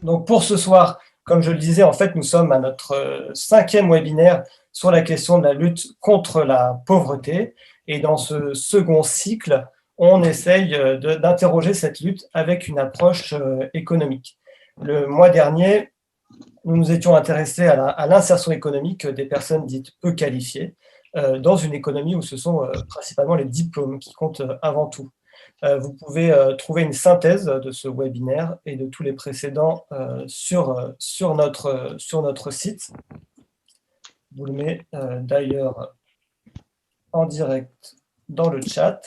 Donc pour ce soir, comme je le disais, en fait, nous sommes à notre cinquième webinaire sur la question de la lutte contre la pauvreté. Et dans ce second cycle, on essaye d'interroger cette lutte avec une approche économique. Le mois dernier, nous nous étions intéressés à l'insertion économique des personnes dites peu qualifiées dans une économie où ce sont principalement les diplômes qui comptent avant tout. Vous pouvez trouver une synthèse de ce webinaire et de tous les précédents sur notre site. Je vous le mets d'ailleurs en direct dans le chat.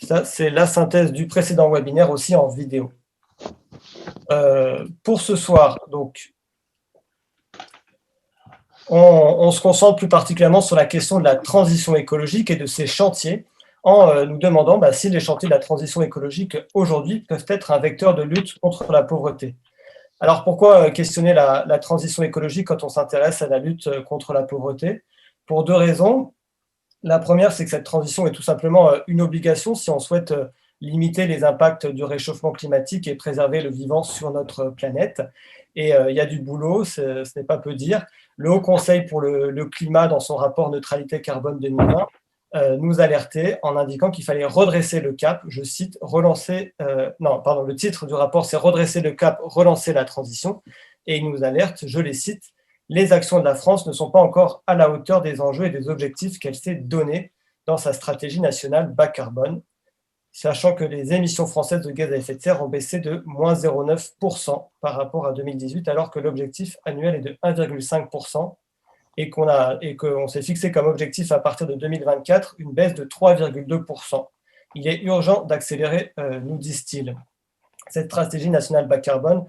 Ça, c'est la synthèse du précédent webinaire aussi en vidéo. Pour ce soir, donc, on se concentre plus particulièrement sur la question de la transition écologique et de ses chantiers, en nous demandant si les chantiers de la transition écologique aujourd'hui peuvent être un vecteur de lutte contre la pauvreté. Alors pourquoi questionner la transition écologique quand on s'intéresse à la lutte contre la pauvreté? Pour deux raisons. La première, c'est que cette transition est tout simplement une obligation si on souhaite limiter les impacts du réchauffement climatique et préserver le vivant sur notre planète. Et il y a du boulot, ce n'est pas peu dire. Le Haut Conseil pour le climat, dans son rapport Neutralité carbone 2020, nous alertait en indiquant qu'il fallait redresser le cap, je cite, le titre du rapport, c'est redresser le cap, relancer la transition, et il nous alerte, je les cite, les actions de la France ne sont pas encore à la hauteur des enjeux et des objectifs qu'elle s'est donnés dans sa stratégie nationale bas carbone, sachant que les émissions françaises de gaz à effet de serre ont baissé de moins 0,9% par rapport à 2018, alors que l'objectif annuel est de 1,5%, et qu'on s'est fixé comme objectif à partir de 2024 une baisse de 3,2%. Il est urgent d'accélérer, nous disent-ils. Cette stratégie nationale bas carbone,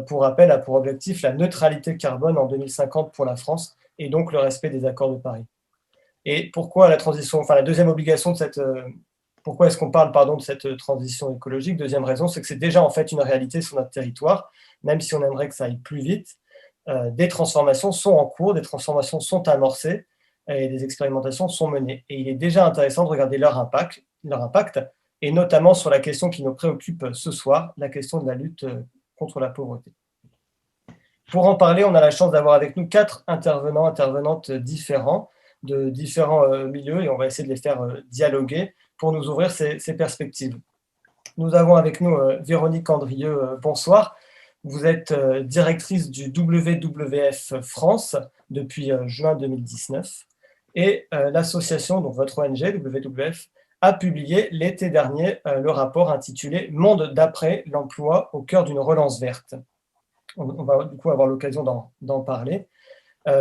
pour rappel, a pour objectif la neutralité carbone en 2050 pour la France et donc le respect des accords de Paris. Et pourquoi la deuxième obligation de cette... pourquoi est-ce qu'on parle de cette transition écologique? Deuxième raison, c'est que c'est déjà en fait une réalité sur notre territoire, même si on aimerait que ça aille plus vite. Des transformations sont en cours, des transformations sont amorcées et des expérimentations sont menées. Et il est déjà intéressant de regarder leur impact, et notamment sur la question qui nous préoccupe ce soir, la question de la lutte contre la pauvreté. Pour en parler, on a la chance d'avoir avec nous 4 intervenantes différents, de différents milieux, et on va essayer de les faire dialoguer pour nous ouvrir ces perspectives. Nous avons avec nous Véronique Andrieux, bonsoir. Vous êtes directrice du WWF France depuis juin 2019 et l'association, donc votre ONG WWF, a publié l'été dernier le rapport intitulé « Monde d'après l'emploi au cœur d'une relance verte ». On va du coup avoir l'occasion d'en parler.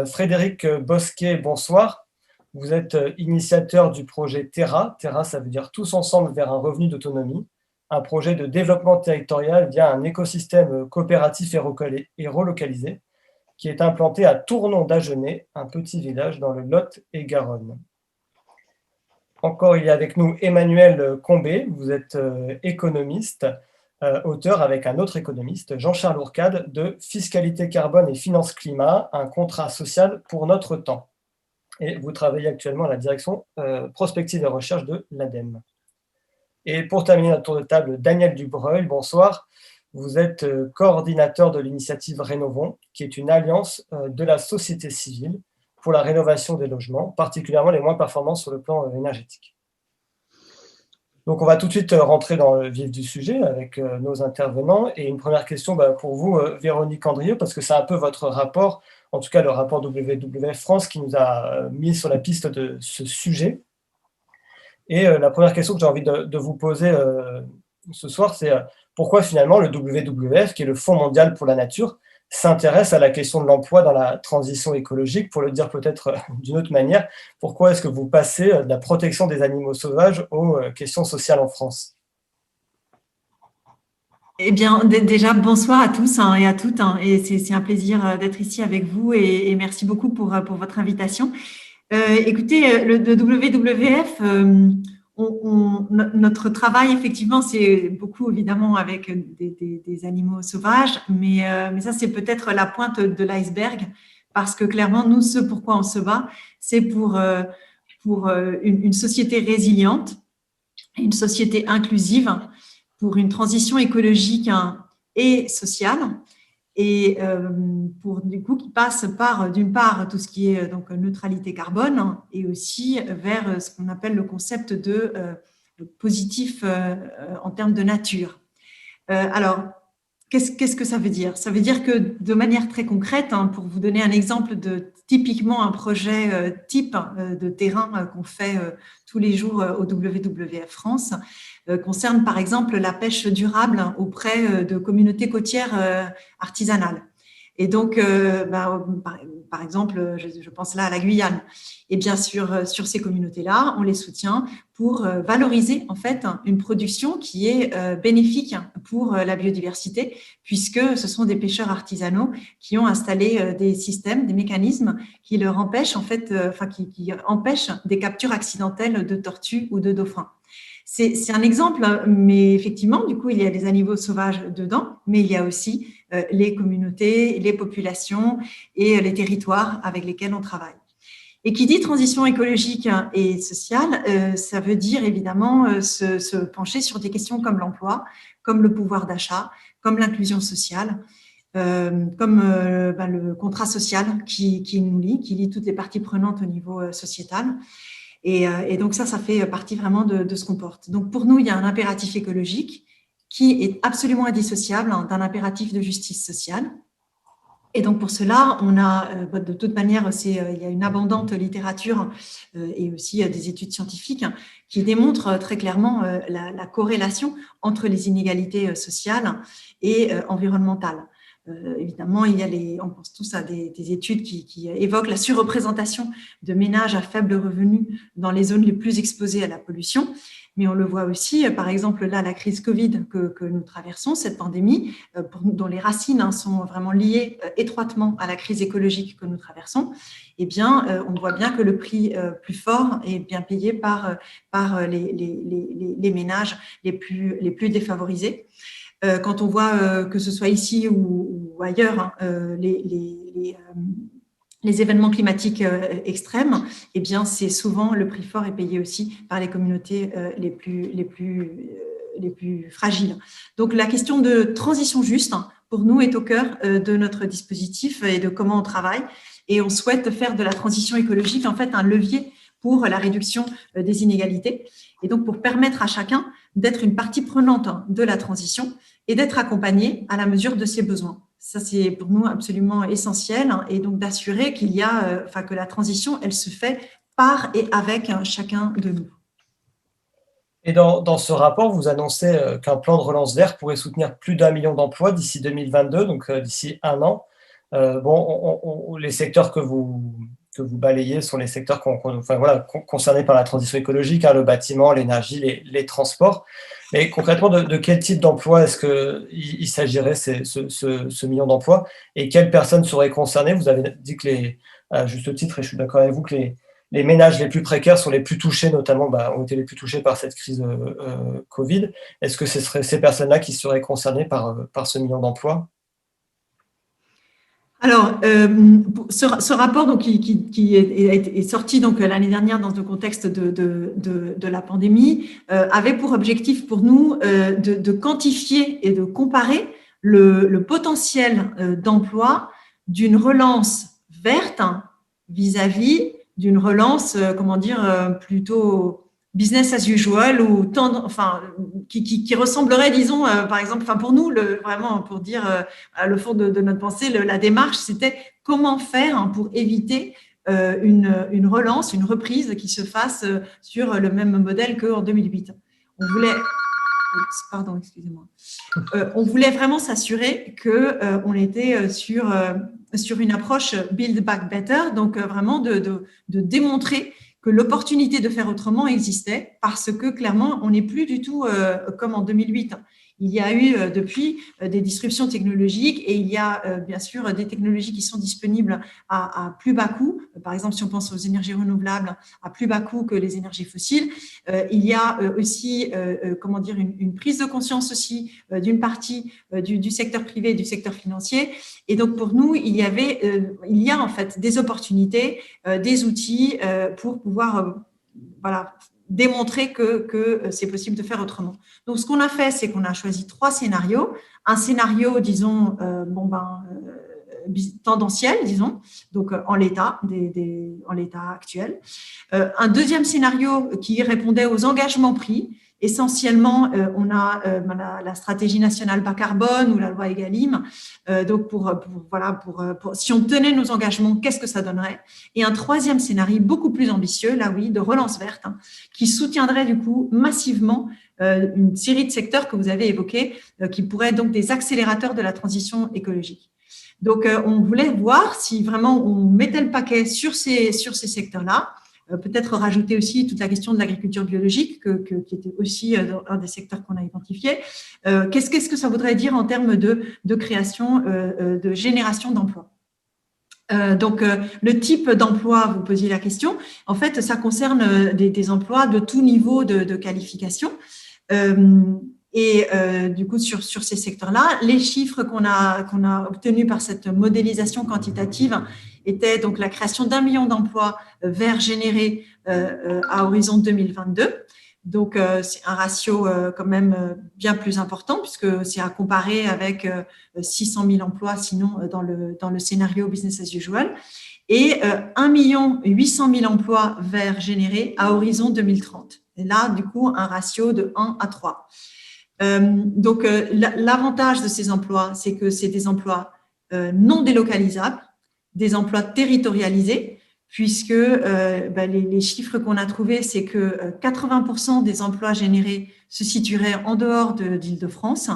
Frédéric Bosquet, bonsoir. Vous êtes initiateur du projet Terra. Terra, ça veut dire tous ensemble vers un revenu d'autonomie. Un projet de développement territorial via un écosystème coopératif et relocalisé qui est implanté à Tournon d'Agenais, un petit village dans le Lot-et-Garonne. Encore, il y a avec nous Emmanuel Combé, vous êtes économiste, auteur avec un autre économiste, Jean-Charles Ourcade, de Fiscalité carbone et finance climat, un contrat social pour notre temps. Et vous travaillez actuellement à la direction prospective et recherche de l'ADEME. Et pour terminer notre tour de table, Daniel Dubreuil, bonsoir. Vous êtes coordinateur de l'initiative Rénovons, qui est une alliance de la société civile pour la rénovation des logements, particulièrement les moins performants sur le plan énergétique. Donc on va tout de suite rentrer dans le vif du sujet avec nos intervenants. Et une première question pour vous, Véronique Andrieux, parce que c'est un peu votre rapport, en tout cas le rapport WWF France, qui nous a mis sur la piste de ce sujet. Et la première question que j'ai envie de vous poser ce soir, c'est pourquoi finalement le WWF, qui est le Fonds mondial pour la nature, s'intéresse à la question de l'emploi dans la transition écologique. Pour le dire peut-être d'une autre manière, pourquoi est-ce que vous passez de la protection des animaux sauvages aux questions sociales en France? Eh bien, déjà, bonsoir à tous et à toutes. Et c'est un plaisir d'être ici avec vous et merci beaucoup pour votre invitation. Écoutez, le WWF, notre travail, effectivement, c'est beaucoup, évidemment, avec des animaux sauvages, mais ça, c'est peut-être la pointe de l'iceberg, parce que clairement, nous, ce pourquoi on se bat, c'est pour pour une société résiliente, une société inclusive, pour une transition écologique et sociale, et pour du coup qui passe par d'une part tout ce qui est donc neutralité carbone et aussi vers ce qu'on appelle le concept de positif en termes de nature. Alors, qu'est-ce que ça veut dire? Ça veut dire que de manière très concrète, pour vous donner un exemple de typiquement un projet type de terrain qu'on fait tous les jours au WWF France, concerne par exemple la pêche durable auprès de communautés côtières artisanales. Et donc, par exemple, je pense là à la Guyane. Et bien sûr, sur ces communautés-là, on les soutient pour valoriser en fait une production qui est bénéfique pour la biodiversité, puisque ce sont des pêcheurs artisanaux qui ont installé des systèmes, des mécanismes qui leur empêchent en fait, qui empêchent des captures accidentelles de tortues ou de dauphins. C'est un exemple, mais effectivement, du coup, il y a des animaux sauvages dedans, mais il y a aussi les communautés, les populations et les territoires avec lesquels on travaille. Et qui dit transition écologique et sociale, ça veut dire évidemment se pencher sur des questions comme l'emploi, comme le pouvoir d'achat, comme l'inclusion sociale, comme le contrat social qui nous lie, qui lie toutes les parties prenantes au niveau sociétal. Et donc ça fait partie vraiment de ce qu'on porte. Donc pour nous, il y a un impératif écologique qui est absolument indissociable d'un impératif de justice sociale. Et donc pour cela, on a de toute manière, il y a une abondante littérature et aussi des études scientifiques qui démontrent très clairement la corrélation entre les inégalités sociales et environnementales. Évidemment, on pense tous à des études qui évoquent la surreprésentation de ménages à faible revenu dans les zones les plus exposées à la pollution. Mais on le voit aussi, par exemple, là, la crise Covid que nous traversons, cette pandémie, dont les racines sont vraiment liées étroitement à la crise écologique que nous traversons, eh bien, on voit bien que le prix plus fort est bien payé par les ménages les plus défavorisés. Quand on voit que ce soit ici ou ailleurs, les événements climatiques extrêmes, eh bien, c'est souvent le prix fort est payé aussi par les communautés les plus fragiles. Donc, la question de transition juste, pour nous, est au cœur de notre dispositif et de comment on travaille. Et on souhaite faire de la transition écologique, en fait, un levier pour la réduction des inégalités et donc pour permettre à chacun d'être une partie prenante de la transition et d'être accompagné à la mesure de ses besoins. Ça, c'est pour nous absolument essentiel et donc d'assurer qu'il y a, que la transition, elle se fait par et avec chacun de nous. Et dans ce rapport, vous annoncez qu'un plan de relance vert pourrait soutenir plus d'1 million d'emplois d'ici 2022, donc d'ici un an. Les secteurs que vous balayez sont les secteurs concernés par la transition écologique, le bâtiment, l'énergie, les transports. Mais concrètement, de quel type d'emploi est-ce qu'il s'agirait, ce million d'emplois, et quelles personnes seraient concernées? Vous avez dit que à juste titre, et je suis d'accord avec vous, que les ménages les plus précaires sont les plus touchés, notamment ont été les plus touchés par cette crise Covid. Est-ce que ce seraient ces personnes-là qui seraient concernées par ce million d'emplois? Alors, ce rapport donc, qui est sorti donc l'année dernière dans le contexte de la pandémie avait pour objectif pour nous de quantifier et de comparer le potentiel d'emploi d'une relance verte vis-à-vis d'une relance, plutôt business as usual ou qui ressemblerait, disons, par exemple, pour nous, vraiment pour dire le fond de notre pensée, la démarche, c'était comment faire pour éviter une relance, une reprise qui se fasse sur le même modèle qu'en 2008. On voulait, pardon, excusez-moi. On voulait vraiment s'assurer que on était sur une approche Build Back Better, donc vraiment de démontrer que l'opportunité de faire autrement existait parce que clairement, on n'est plus du tout comme en 2008. Il y a eu depuis des disruptions technologiques et il y a bien sûr des technologies qui sont disponibles à plus bas coût. Par exemple, si on pense aux énergies renouvelables à plus bas coût que les énergies fossiles, il y a aussi une prise de conscience aussi d'une partie du secteur privé et du secteur financier. Et donc pour nous, il y a en fait des opportunités, des outils pour pouvoir voilà, démontrer que c'est possible de faire autrement. Donc, ce qu'on a fait, c'est qu'on a choisi 3 scénarios. Un scénario, disons, tendanciel, disons, donc en l'état actuel. Un deuxième scénario qui répondait aux engagements pris. Essentiellement, on a la stratégie nationale bas carbone ou la loi Egalim. Donc, si on tenait nos engagements, qu'est-ce que ça donnerait? Et un troisième scénario beaucoup plus ambitieux, là oui, de relance verte, hein, qui soutiendrait du coup massivement une série de secteurs que vous avez évoqués, qui pourraient être donc des accélérateurs de la transition écologique. Donc, on voulait voir si vraiment on mettait le paquet sur ces secteurs-là. Peut-être rajouter aussi toute la question de l'agriculture biologique, qui était aussi un des secteurs qu'on a identifiés. Qu'est-ce que ça voudrait dire en termes de création, de génération d'emplois? Donc, le type d'emploi, vous posiez la question, en fait, ça concerne des emplois de tout niveau de qualification. Du coup, sur ces secteurs-là, les chiffres qu'on a obtenus par cette modélisation quantitative étaient donc la création d'1 million d'emplois verts générés à horizon 2022. Donc, c'est un ratio quand même bien plus important puisque c'est à comparer avec 600 000 emplois, sinon dans le scénario business as usual, et 1 800 000 emplois verts générés à horizon 2030. Et là, du coup, un ratio de 1 à 3. Donc, l'avantage de ces emplois, c'est que c'est des emplois non délocalisables, des emplois territorialisés, puisque les chiffres qu'on a trouvés, c'est que 80% des emplois générés se situeraient en dehors d'Île-de-France,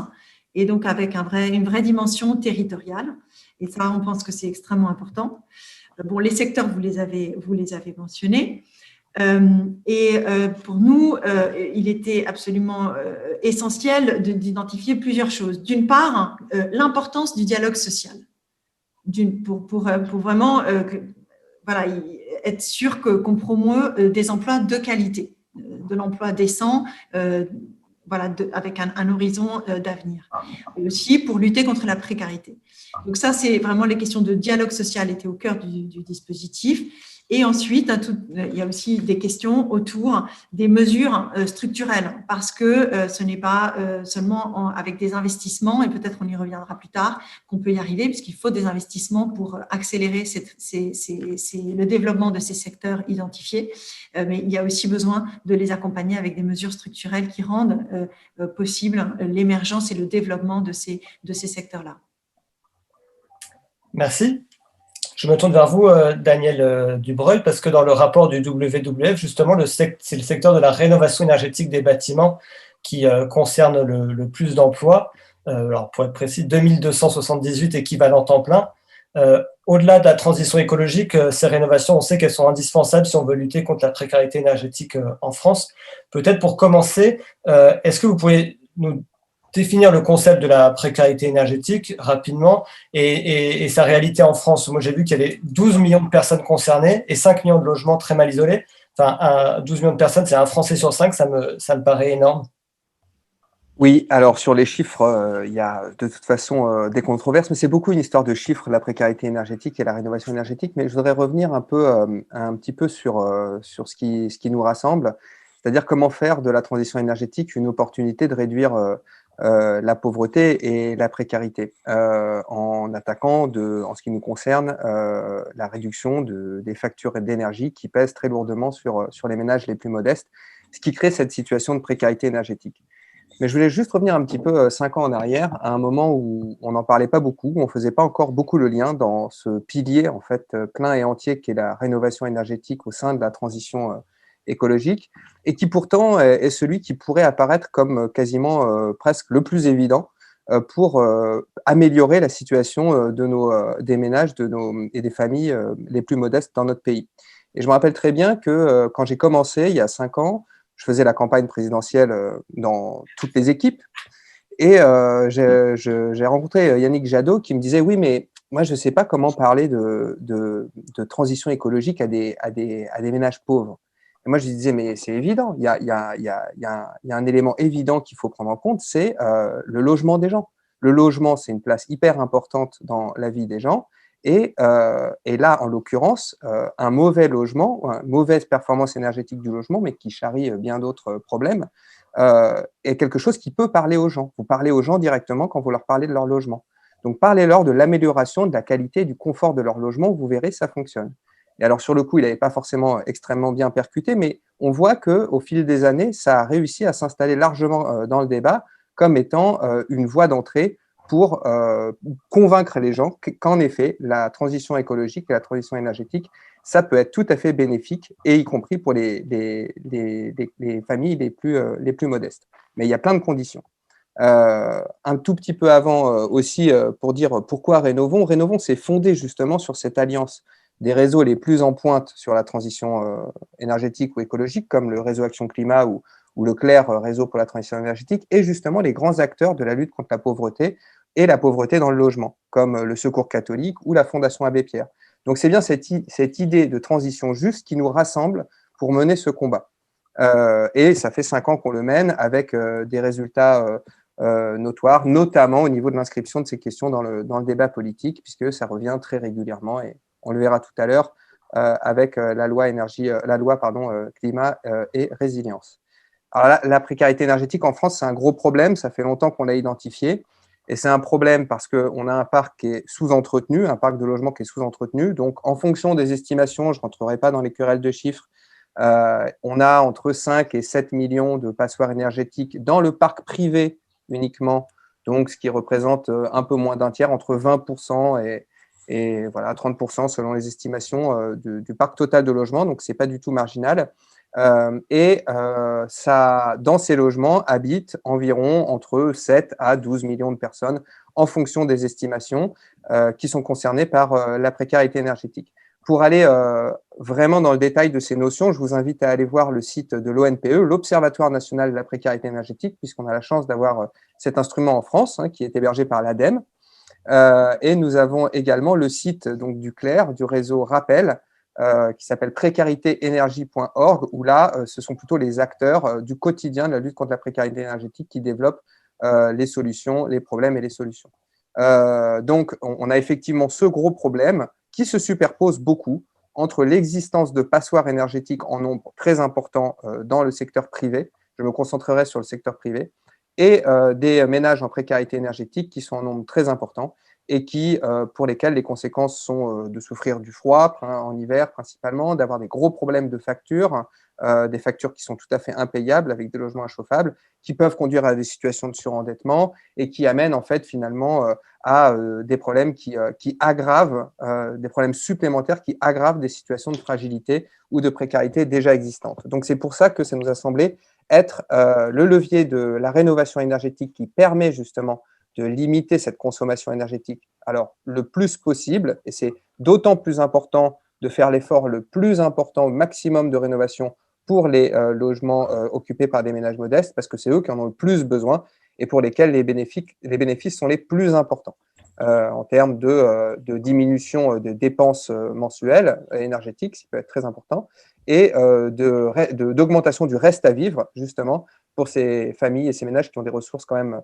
et donc avec une vraie dimension territoriale. Et ça, on pense que c'est extrêmement important. Bon, les secteurs, vous les avez mentionnés. Pour nous, il était absolument essentiel d'identifier plusieurs choses. D'une part, l'importance du dialogue social, pour vraiment être sûr qu'on promeut des emplois de qualité, de l'emploi décent, avec un horizon d'avenir. Et aussi pour lutter contre la précarité. Donc ça, c'est vraiment les questions de dialogue social étaient au cœur du dispositif. Et ensuite, il y a aussi des questions autour des mesures structurelles, parce que ce n'est pas seulement avec des investissements, et peut-être on y reviendra plus tard, qu'on peut y arriver, puisqu'il faut des investissements pour accélérer le développement de ces secteurs identifiés. Mais il y a aussi besoin de les accompagner avec des mesures structurelles qui rendent possible l'émergence et le développement de ces secteurs-là. Merci. Je me tourne vers vous, Daniel Dubreuil, parce que dans le rapport du WWF, justement, c'est le secteur de la rénovation énergétique des bâtiments qui concerne le plus d'emplois. Alors, pour être précis, 2278 équivalents temps plein. Au-delà de la transition écologique, ces rénovations, on sait qu'elles sont indispensables si on veut lutter contre la précarité énergétique en France. Peut-être pour commencer, est-ce que vous pouvez nous définir le concept de la précarité énergétique rapidement et sa réalité en France? Moi, j'ai vu qu'il y avait 12 millions de personnes concernées et 5 millions de logements très mal isolés. Enfin, 12 millions de personnes, c'est un Français sur 5, ça me paraît énorme. Oui, alors sur les chiffres, il y a de toute façon des controverses, mais c'est beaucoup une histoire de chiffres, la précarité énergétique et la rénovation énergétique. Mais je voudrais revenir un petit peu sur ce qui nous rassemble, c'est-à-dire comment faire de la transition énergétique une opportunité de réduire la pauvreté et la précarité, en attaquant, en ce qui nous concerne, la réduction des factures d'énergie qui pèsent très lourdement sur les ménages les plus modestes, ce qui crée cette situation de précarité énergétique. Mais je voulais juste revenir un petit peu 5 ans en arrière, à un moment où on n'en parlait pas beaucoup, où on ne faisait pas encore beaucoup le lien dans ce pilier en fait plein et entier qui est la rénovation énergétique au sein de la transition écologique, et qui pourtant est celui qui pourrait apparaître comme quasiment presque le plus évident pour améliorer la situation des ménages et des familles les plus modestes dans notre pays. Et je me rappelle très bien que quand j'ai commencé il y a 5 ans, je faisais la campagne présidentielle dans toutes les équipes, et j'ai rencontré Yannick Jadot qui me disait « Oui, mais moi, je ne sais pas comment parler de transition écologique à des ménages pauvres. » Et moi, je lui disais « Mais c'est évident, il y a un élément évident qu'il faut prendre en compte, c'est le logement des gens. Le logement, c'est une place hyper importante dans la vie des gens, Et là, en l'occurrence, un mauvais logement, une mauvaise performance énergétique du logement, mais qui charrie bien d'autres problèmes, est quelque chose qui peut parler aux gens. Vous parlez aux gens directement quand vous leur parlez de leur logement. Donc, parlez-leur de l'amélioration de la qualité et du confort de leur logement, vous verrez, ça fonctionne. Et alors, sur le coup, il n'avait pas forcément extrêmement bien percuté, mais on voit qu'au fil des années, ça a réussi à s'installer largement dans le débat comme étant une voie d'entrée pour convaincre les gens qu'en effet, la transition écologique et la transition énergétique, ça peut être tout à fait bénéfique, et y compris pour les familles les plus modestes. Mais il y a plein de conditions. Un tout petit peu avant aussi, pour dire pourquoi Rénovons. Rénovons, c'est fondé justement sur cette alliance des réseaux les plus en pointe sur la transition énergétique ou écologique, comme le réseau Action Climat ou le CLER, réseau pour la transition énergétique, et justement les grands acteurs de la lutte contre la pauvreté et la pauvreté dans le logement, comme le Secours catholique ou la Fondation Abbé Pierre. Donc c'est bien cette idée de transition juste qui nous rassemble pour mener ce combat. Et ça fait 5 ans qu'on le mène avec des résultats notoires, notamment au niveau de l'inscription de ces questions dans le débat politique, puisque ça revient très régulièrement, et on le verra tout à l'heure avec la loi climat et résilience. Alors la précarité énergétique en France, c'est un gros problème, ça fait longtemps qu'on l'a identifié, et c'est un problème parce qu'on a un parc qui est sous-entretenu, un parc de logement qui est sous-entretenu. Donc, en fonction des estimations, je ne rentrerai pas dans les querelles de chiffres, on a entre 5 et 7 millions de passoires énergétiques dans le parc privé uniquement, donc ce qui représente un peu moins d'un tiers, entre 20% et voilà, 30% selon les estimations du parc total de logements, donc ce n'est pas du tout marginal. Dans ces logements habitent environ entre 7 à 12 millions de personnes en fonction des estimations qui sont concernées par la précarité énergétique. Pour aller vraiment dans le détail de ces notions, je vous invite à aller voir le site de l'ONPE, l'Observatoire national de la précarité énergétique, puisqu'on a la chance d'avoir cet instrument en France, qui est hébergé par l'ADEME. Et nous avons également le site donc, du CLER, du réseau Rappel, qui s'appelle précaritéénergie.org, où là, ce sont plutôt les acteurs du quotidien de la lutte contre la précarité énergétique qui développent les solutions, les problèmes et les solutions. Donc, on a effectivement ce gros problème qui se superpose beaucoup entre l'existence de passoires énergétiques en nombre très important dans le secteur privé, je me concentrerai sur le secteur privé, et des ménages en précarité énergétique qui sont en nombre très important et pour lesquels les conséquences sont de souffrir du froid en hiver principalement, d'avoir des gros problèmes de factures, des factures qui sont tout à fait impayables avec des logements inchauffables, qui peuvent conduire à des situations de surendettement et qui amènent en fait finalement à des problèmes qui aggravent, des problèmes supplémentaires qui aggravent des situations de fragilité ou de précarité déjà existantes. Donc c'est pour ça que ça nous a semblé être le levier de la rénovation énergétique qui permet justement de limiter cette consommation énergétique alors le plus possible, et c'est d'autant plus important de faire l'effort le plus important au maximum de rénovation pour les logements occupés par des ménages modestes, parce que c'est eux qui en ont le plus besoin et pour lesquels les bénéfices sont les plus importants en termes de diminution des dépenses mensuelles énergétiques, ce qui peut être très important, et d'augmentation du reste à vivre, justement, pour ces familles et ces ménages qui ont des ressources quand même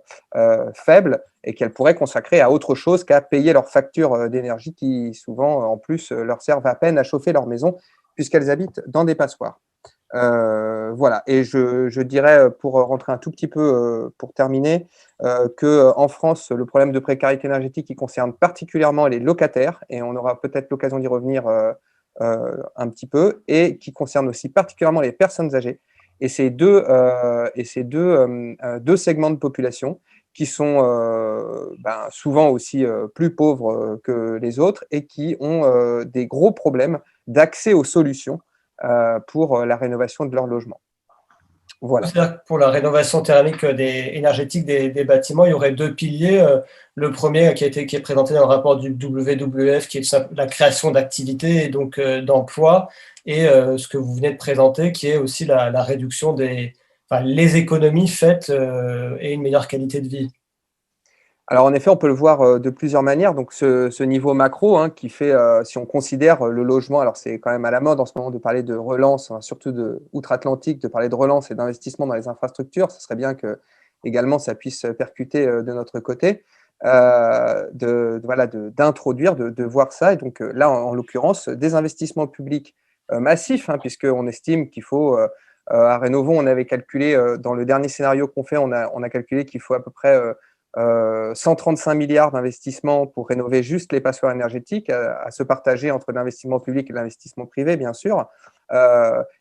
faibles et qu'elles pourraient consacrer à autre chose qu'à payer leurs factures d'énergie qui, souvent, en plus, leur servent à peine à chauffer leur maison puisqu'elles habitent dans des passoires. Voilà, et je dirais, pour rentrer un tout petit peu, pour terminer, qu'en France, le problème de précarité énergétique qui concerne particulièrement les locataires, et on aura peut-être l'occasion d'y revenir un petit peu, et qui concerne aussi particulièrement les personnes âgées. Et ces deux segments de population qui sont souvent aussi plus pauvres que les autres et qui ont des gros problèmes d'accès aux solutions pour la rénovation de leur logement. Voilà. C'est-à-dire que pour la rénovation thermique énergétique des bâtiments, il y aurait 2 piliers. Le premier qui est présenté dans le rapport du WWF, qui est la création d'activités et donc d'emplois, et ce que vous venez de présenter, qui est aussi la réduction les économies faites et une meilleure qualité de vie. Alors, en effet, on peut le voir de plusieurs manières. Donc, ce niveau macro qui fait, si on considère le logement, alors c'est quand même à la mode en ce moment de parler de relance, surtout outre-Atlantique, de parler de relance et d'investissement dans les infrastructures. Ce serait bien que également ça puisse percuter de notre côté. d'introduire, de voir ça. Et donc là, en l'occurrence, des investissements publics massifs, hein, puisqu'on estime qu'il faut, à Rénovo, on avait calculé, dans le dernier scénario qu'on fait, on a calculé qu'il faut à peu près 135 milliards d'investissements pour rénover juste les passoires énergétiques, à se partager entre l'investissement public et l'investissement privé, bien sûr.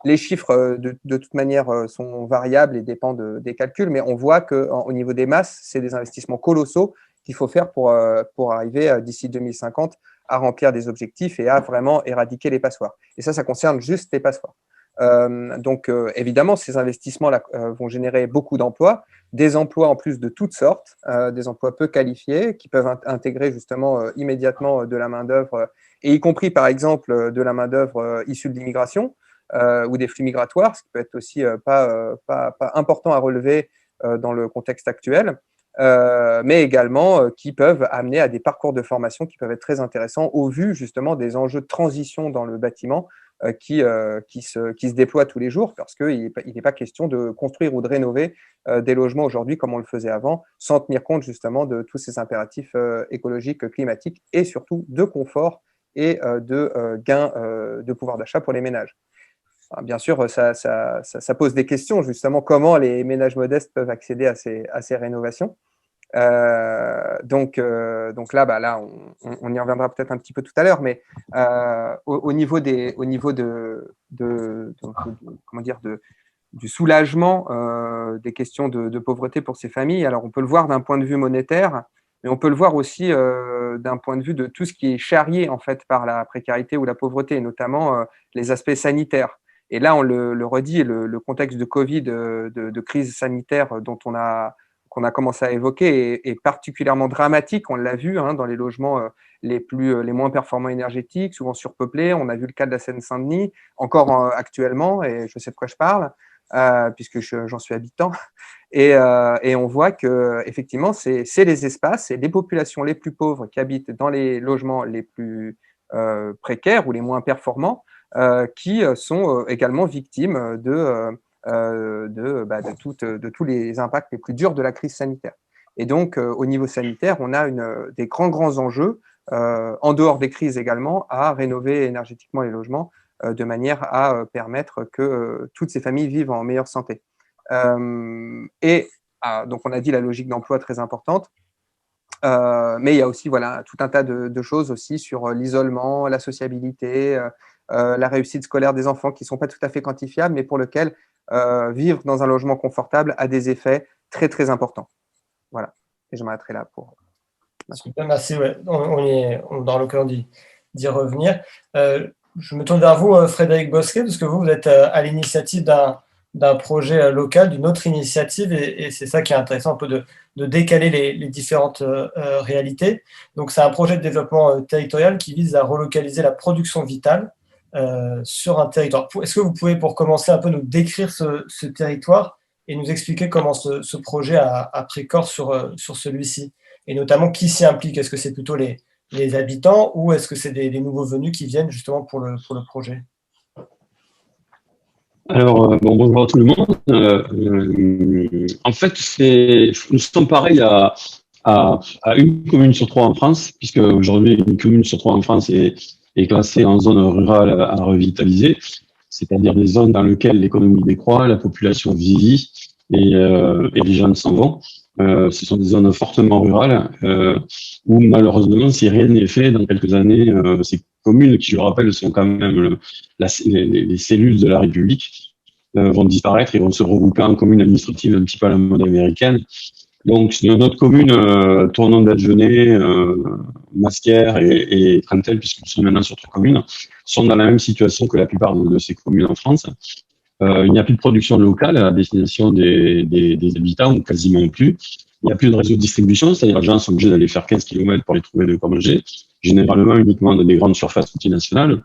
Les chiffres, de toute manière, sont variables et dépendent des calculs, mais on voit qu'au niveau des masses, c'est des investissements colossaux qu'il faut faire pour arriver d'ici 2050 à remplir des objectifs et à vraiment éradiquer les passoires. Et ça concerne juste les passoires. Donc, évidemment, ces investissements-là vont générer beaucoup d'emplois, des emplois en plus de toutes sortes, des emplois peu qualifiés qui peuvent intégrer justement immédiatement de la main-d'œuvre, et y compris par exemple de la main-d'œuvre issue de l'immigration ou des flux migratoires, ce qui peut être aussi pas important à relever dans le contexte actuel. Mais également qui peuvent amener à des parcours de formation qui peuvent être très intéressants au vu justement des enjeux de transition dans le bâtiment qui se déploient tous les jours, parce qu'il n'est pas question de construire ou de rénover des logements aujourd'hui comme on le faisait avant, sans tenir compte justement de tous ces impératifs écologiques, climatiques et surtout de confort et de gains de pouvoir d'achat pour les ménages. Alors, bien sûr, ça pose des questions, justement, comment les ménages modestes peuvent accéder à ces rénovations. Donc là, on y reviendra peut-être un petit peu tout à l'heure, mais au niveau du soulagement des questions de pauvreté pour ces familles, alors on peut le voir d'un point de vue monétaire, mais on peut le voir aussi d'un point de vue de tout ce qui est charrié en fait par la précarité ou la pauvreté, notamment les aspects sanitaires. Et là, on le redit, le contexte de Covid, de crise sanitaire qu'on a commencé à évoquer est particulièrement dramatique. On l'a vu dans les logements les moins performants énergétiques, souvent surpeuplés. On a vu le cas de la Seine-Saint-Denis, encore actuellement, et je sais de quoi je parle, puisque j'en suis habitant. Et on voit que effectivement, c'est les espaces et les populations les plus pauvres qui habitent dans les logements les plus précaires ou les moins performants qui sont également victimes de tous les impacts les plus durs de la crise sanitaire. Et donc, au niveau sanitaire, on a des grands enjeux, en dehors des crises également, à rénover énergétiquement les logements de manière à permettre que toutes ces familles vivent en meilleure santé. Donc, on a dit la logique d'emploi très importante, mais il y a aussi tout un tas de choses aussi sur l'isolement, la sociabilité, la réussite scolaire des enfants qui ne sont pas tout à fait quantifiables, mais pour lesquels vivre dans un logement confortable a des effets très importants. Voilà, et je m'arrêterai là pour... Super, merci, ouais. On aura l'occasion d'y revenir. Je me tourne vers vous, Frédéric Bosquet, parce que vous êtes à l'initiative d'un projet local, d'une autre initiative, et c'est ça qui est intéressant, un peu de décaler les différentes réalités. Donc, c'est un projet de développement territorial qui vise à relocaliser la production vitale sur un territoire. Est-ce que vous pouvez, pour commencer, un peu nous décrire ce territoire et nous expliquer comment ce projet a pris corps sur celui-ci, et notamment qui s'y implique? Est-ce que c'est plutôt les habitants ou est-ce que c'est des nouveaux venus qui viennent justement pour le projet? Alors, bonjour à tout le monde. En fait, nous sommes pareils à une commune sur trois en France, puisque aujourd'hui, une commune sur trois en France est classée en zone rurale à revitaliser, c'est-à-dire des zones dans lesquelles l'économie décroît, la population vieillit et les jeunes s'en vont. Ce sont des zones fortement rurales où malheureusement, si rien n'est fait dans quelques années, ces communes qui, je le rappelle, sont quand même les cellules de la République, vont disparaître et vont se regrouper en communes administratives un petit peu à la mode américaine. Donc, notre commune, Tournon d'Adjenay, Masquières et Trentel, puisque nous sommes maintenant sur 3 communes, sont dans la même situation que la plupart de ces communes en France. Il n'y a plus de production locale à destination des habitants, ou quasiment plus. Il n'y a plus de réseau de distribution, c'est-à-dire les gens sont obligés d'aller faire 15 km pour les trouver de quoi manger, généralement uniquement dans des grandes surfaces multinationales.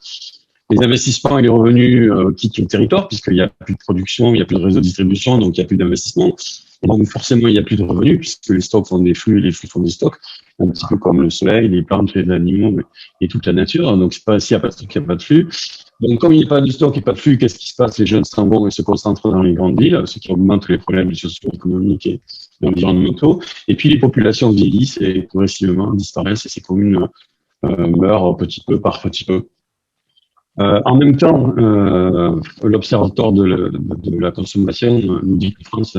Les investissements et les revenus quittent le territoire, puisqu'il n'y a plus de production, il n'y a plus de réseau de distribution, donc il n'y a plus d'investissement. Et donc forcément, il n'y a plus de revenus, puisque les stocks font des flux et les flux font des stocks, un petit peu comme le soleil, les plantes, les animaux et toute la nature. Donc s'il n'y a pas de stock, il n'y a pas de flux. Donc comme il n'y a pas de stock et pas de flux, qu'est-ce qui se passe? Les jeunes s'en vont et se concentrent dans les grandes villes, ce qui augmente les problèmes socio-économiques environnementaux. Et puis les populations vieillissent et progressivement disparaissent et ces communes meurent petit peu par petit peu. En même temps, l'Observatoire de la consommation nous dit qu'en France,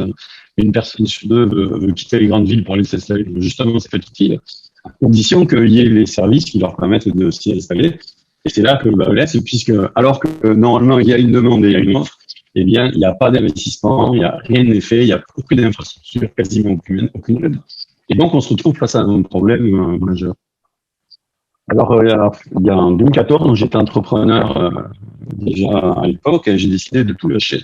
une personne sur deux veut quitter les grandes villes pour aller s'installer justement ces petites îles, à condition qu'il y ait les services qui leur permettent de s'y installer. Et c'est là que le bas blesse, puisque alors que normalement il y a une demande et il y a une offre, eh bien il n'y a pas d'investissement, il n'y a rien n'est fait, il n'y a aucune infrastructure, quasiment aucune aide. Et donc on se retrouve face à un problème majeur. Alors, il y a en 2014, j'étais entrepreneur déjà à l'époque et j'ai décidé de tout lâcher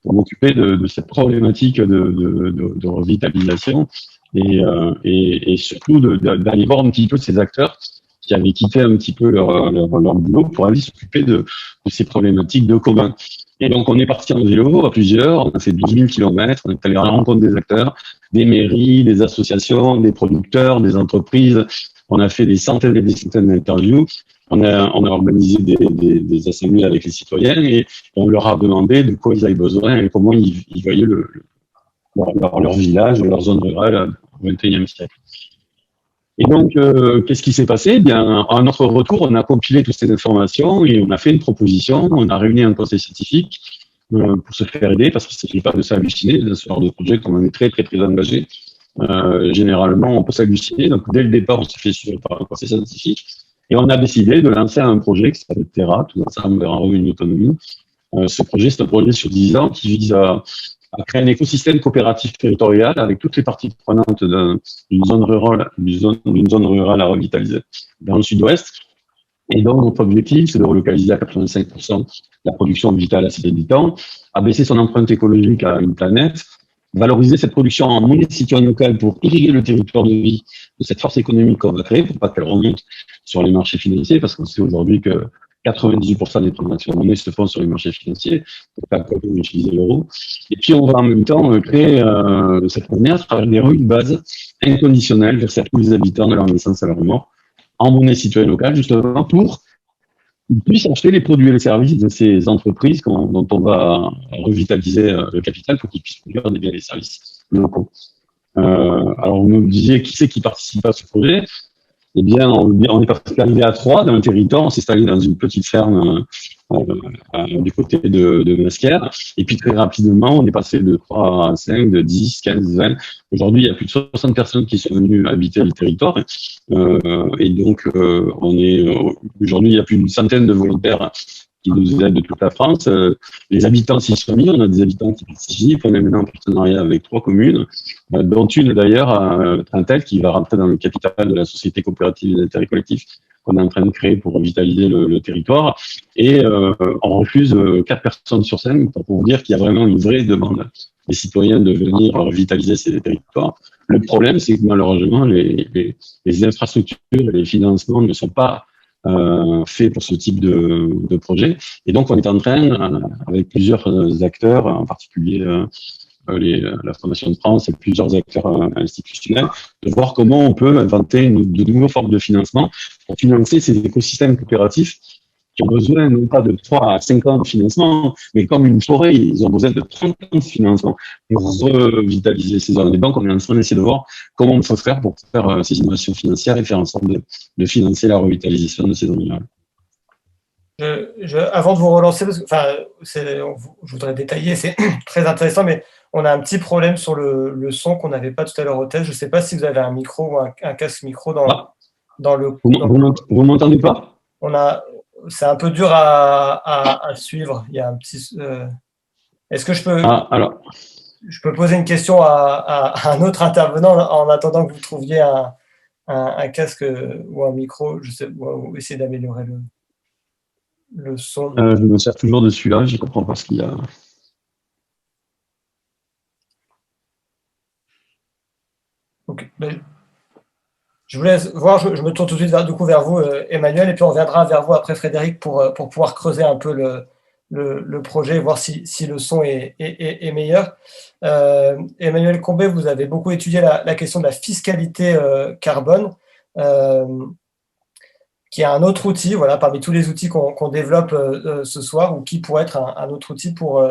pour m'occuper de cette problématique de revitalisation et surtout d'aller voir un petit peu ces acteurs qui avaient quitté un petit peu leur boulot pour aller s'occuper de ces problématiques de commun. Et donc, on est parti en vélo à plusieurs, on a fait 12 000 kilomètres, on est allé à la rencontre des acteurs, des mairies, des associations, des producteurs, des entreprises. On a fait des centaines et des centaines d'interviews. On a organisé des assemblées avec les citoyens et on leur a demandé de quoi ils avaient besoin et comment ils voyaient leur village, leur zone rurale au XXIe siècle. Et donc, qu'est-ce qui s'est passé? Eh bien, à notre retour, on a compilé toutes ces informations et on a fait une proposition. On a réuni un conseil scientifique pour se faire aider parce qu'il ne s'agit pas de s'halluciner dans ce genre de projet comme on est très, très, très engagé. Généralement, on peut s'halluciner. Donc, dès le départ, on s'est fait suivre par un conseil scientifique et on a décidé de lancer un projet qui s'appelle Terra, tout ensemble vers un revenu d'autonomie. Ce projet, c'est un projet sur 10 ans qui vise à créer un écosystème coopératif territorial avec toutes les parties prenantes d'une zone rurale à revitaliser dans le sud-ouest. Et donc, notre objectif, c'est de relocaliser à 85% la production vitale à ses habitants, abaisser son empreinte écologique à une planète, valoriser cette production en monnaie citoyenne locale pour irriguer le territoire de vie de cette force économique qu'on va créer, pour pas qu'elle remonte sur les marchés financiers, parce qu'on sait aujourd'hui que 98% des transactions de monnaie se font sur les marchés financiers, pour pas utiliser l'euro. Et puis, on va en même temps créer cette monnaie à travers des revenus de base inconditionnels vers tous les habitants de leur naissance à leur mort, en monnaie citoyenne locale, justement, pour qu'ils puissent acheter les produits et les services de ces entreprises dont on va revitaliser le capital pour qu'ils puissent produire des biens et des services locaux. Alors, vous me disiez qui c'est qui participe à ce projet? Eh bien, on est arrivé à 3 dans le territoire. On s'est installé dans une petite ferme du côté de Masquer. Et puis, très rapidement, on est passé de 3 à 5, de 10, 15, 20. Aujourd'hui, il y a plus de 60 personnes qui sont venues habiter le territoire. Et donc, aujourd'hui, il y a plus d'une centaine de volontaires qui nous aident de toute la France. Les habitants s'y sont mis. On a des habitants qui participent. On est maintenant en partenariat avec 3 communes, dont une d'ailleurs, Trintel, qui va rentrer dans le capital de la société coopérative d'intérêt collectif qu'on est en train de créer pour revitaliser le territoire. Et on refuse 4 personnes sur 5 pour vous dire qu'il y a vraiment une vraie demande des citoyens de venir revitaliser ces territoires. Le problème, c'est que malheureusement, les infrastructures et les financements ne sont pas fait pour ce type de projet. Et donc, on est en train, avec plusieurs acteurs, en particulier la Fondation de France et plusieurs acteurs institutionnels, de voir comment on peut inventer de nouvelles formes de financement pour financer ces écosystèmes coopératifs qui ont besoin non pas de 3 à 5 ans de financement, mais comme une forêt, ils ont besoin de 30 ans de financement pour revitaliser ces zones. Et donc, on est en train d'essayer de voir comment on peut faire pour faire ces innovations financières et faire en sorte de financer la revitalisation de ces zones-là. Avant de vous relancer, parce que, je voudrais détailler, c'est très intéressant, mais on a un petit problème sur le son qu'on n'avait pas tout à l'heure au test. Je ne sais pas si vous avez un micro ou un casque micro dans le... Vous m'entendez pas? C'est un peu dur à suivre. Il y a un petit. Est-ce que je peux poser une question à un autre intervenant en attendant que vous trouviez un casque ou un micro, je sais, ou essayer d'améliorer le son. Je me sers toujours de celui-là. Je ne comprends pas ce qu'il y a. Ok. Je vous laisse voir, je me tourne tout de suite vers vous, Emmanuel, et puis on reviendra vers vous après, Frédéric, pour pouvoir creuser un peu le projet et voir si le son est meilleur. Emmanuel Combet, vous avez beaucoup étudié la question de la fiscalité carbone, qui est un autre outil, voilà, parmi tous les outils qu'on développe ce soir, ou qui pourrait être un autre outil pour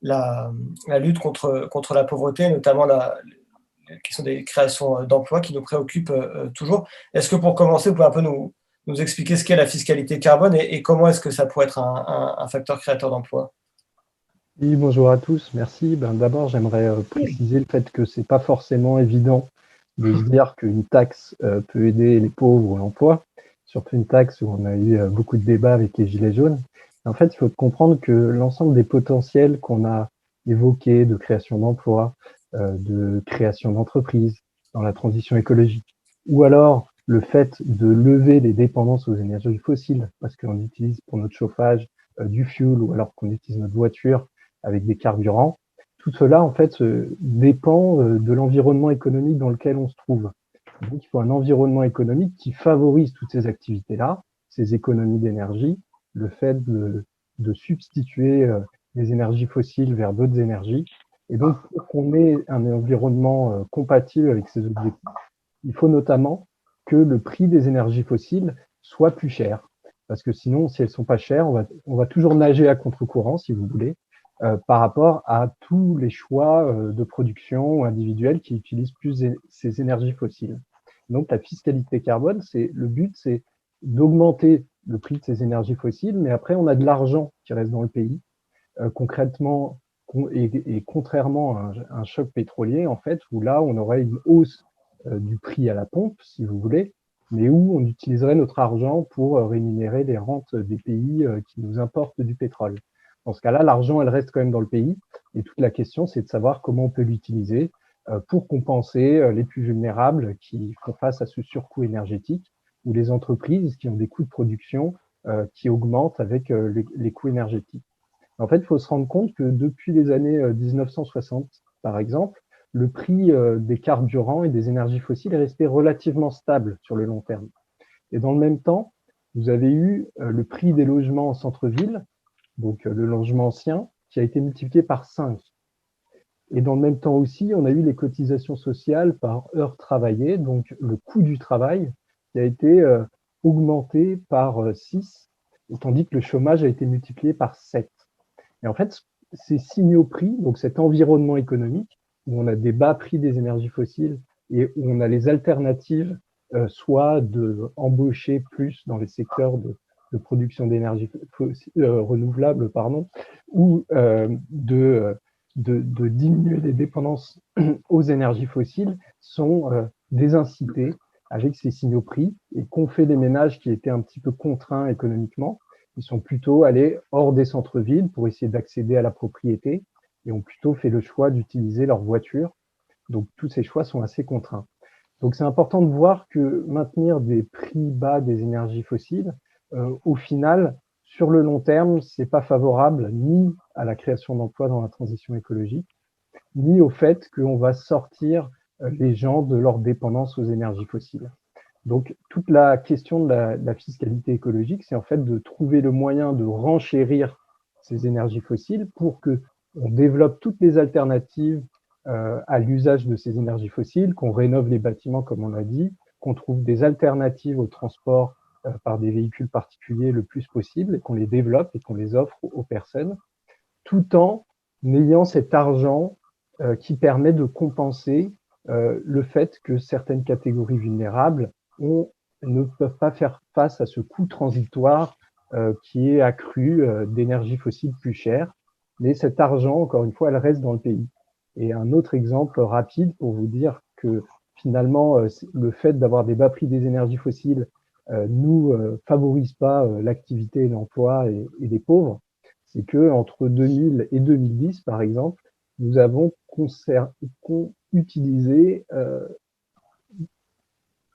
la lutte contre la pauvreté, notamment la question des créations d'emplois qui nous préoccupent toujours. Est-ce que pour commencer, vous pouvez un peu nous expliquer ce qu'est la fiscalité carbone et comment est-ce que ça pourrait être un facteur créateur d'emplois? Oui, bonjour à tous, merci. D'abord, j'aimerais préciser le fait que c'est pas forcément évident de se dire qu'une taxe peut aider les pauvres ou l'emploi, surtout une taxe où on a eu beaucoup de débats avec les Gilets jaunes. En fait, il faut comprendre que l'ensemble des potentiels qu'on a évoqués de création d'emplois, de création d'entreprises dans la transition écologique, ou alors le fait de lever les dépendances aux énergies fossiles, parce qu'on utilise pour notre chauffage du fuel ou alors qu'on utilise notre voiture avec des carburants. Tout cela, en fait, dépend de l'environnement économique dans lequel on se trouve. Donc, il faut un environnement économique qui favorise toutes ces activités-là, ces économies d'énergie, le fait de substituer les énergies fossiles vers d'autres énergies. Et donc, pour qu'on ait un environnement compatible avec ces objectifs, il faut notamment que le prix des énergies fossiles soit plus cher. Parce que sinon, si elles sont pas chères, on va toujours nager à contre-courant, si vous voulez, par rapport à tous les choix de production individuels qui utilisent plus ces énergies fossiles. Donc, la fiscalité carbone, le but, c'est d'augmenter le prix de ces énergies fossiles, mais après, on a de l'argent qui reste dans le pays. Concrètement, et contrairement à un choc pétrolier, en fait, où là, on aurait une hausse du prix à la pompe, si vous voulez, mais où on utiliserait notre argent pour rémunérer les rentes des pays qui nous importent du pétrole. Dans ce cas-là, l'argent, elle reste quand même dans le pays. Et toute la question, c'est de savoir comment on peut l'utiliser pour compenser les plus vulnérables qui font face à ce surcoût énergétique ou les entreprises qui ont des coûts de production qui augmentent avec les coûts énergétiques. En fait, il faut se rendre compte que depuis les années 1960, par exemple, le prix des carburants et des énergies fossiles est resté relativement stable sur le long terme. Et dans le même temps, vous avez eu le prix des logements en centre-ville, donc le logement ancien, qui a été multiplié par 5. Et dans le même temps aussi, on a eu les cotisations sociales par heure travaillée, donc le coût du travail qui a été augmenté par 6, tandis que le chômage a été multiplié par 7. Et en fait, ces signaux prix, donc cet environnement économique, où on a des bas prix des énergies fossiles et où on a les alternatives, soit d'embaucher plus dans les secteurs de production d'énergie renouvelable, ou de diminuer les dépendances aux énergies fossiles, sont désincités avec ces signaux prix, et qu'ont fait des ménages qui étaient un petit peu contraints économiquement. Ils sont plutôt allés hors des centres-villes pour essayer d'accéder à la propriété et ont plutôt fait le choix d'utiliser leur voiture. Donc, tous ces choix sont assez contraints. Donc, c'est important de voir que maintenir des prix bas des énergies fossiles, au final, sur le long terme, c'est pas favorable ni à la création d'emplois dans la transition écologique, ni au fait qu'on va sortir les gens de leur dépendance aux énergies fossiles. Donc, toute la question de la fiscalité écologique, c'est en fait de trouver le moyen de renchérir ces énergies fossiles pour qu'on développe toutes les alternatives à l'usage de ces énergies fossiles, qu'on rénove les bâtiments, comme on l'a dit, qu'on trouve des alternatives au transport par des véhicules particuliers le plus possible, et qu'on les développe et qu'on les offre aux personnes, tout en ayant cet argent qui permet de compenser le fait que certaines catégories vulnérables ne peuvent pas faire face à ce coût transitoire qui est accru d'énergie fossile plus chère. Mais cet argent, encore une fois, elle reste dans le pays. Et un autre exemple rapide pour vous dire que finalement, le fait d'avoir des bas prix des énergies fossiles nous favorise pas l'activité et l'emploi et les pauvres, c'est que entre 2000 et 2010, par exemple, nous avons utilisé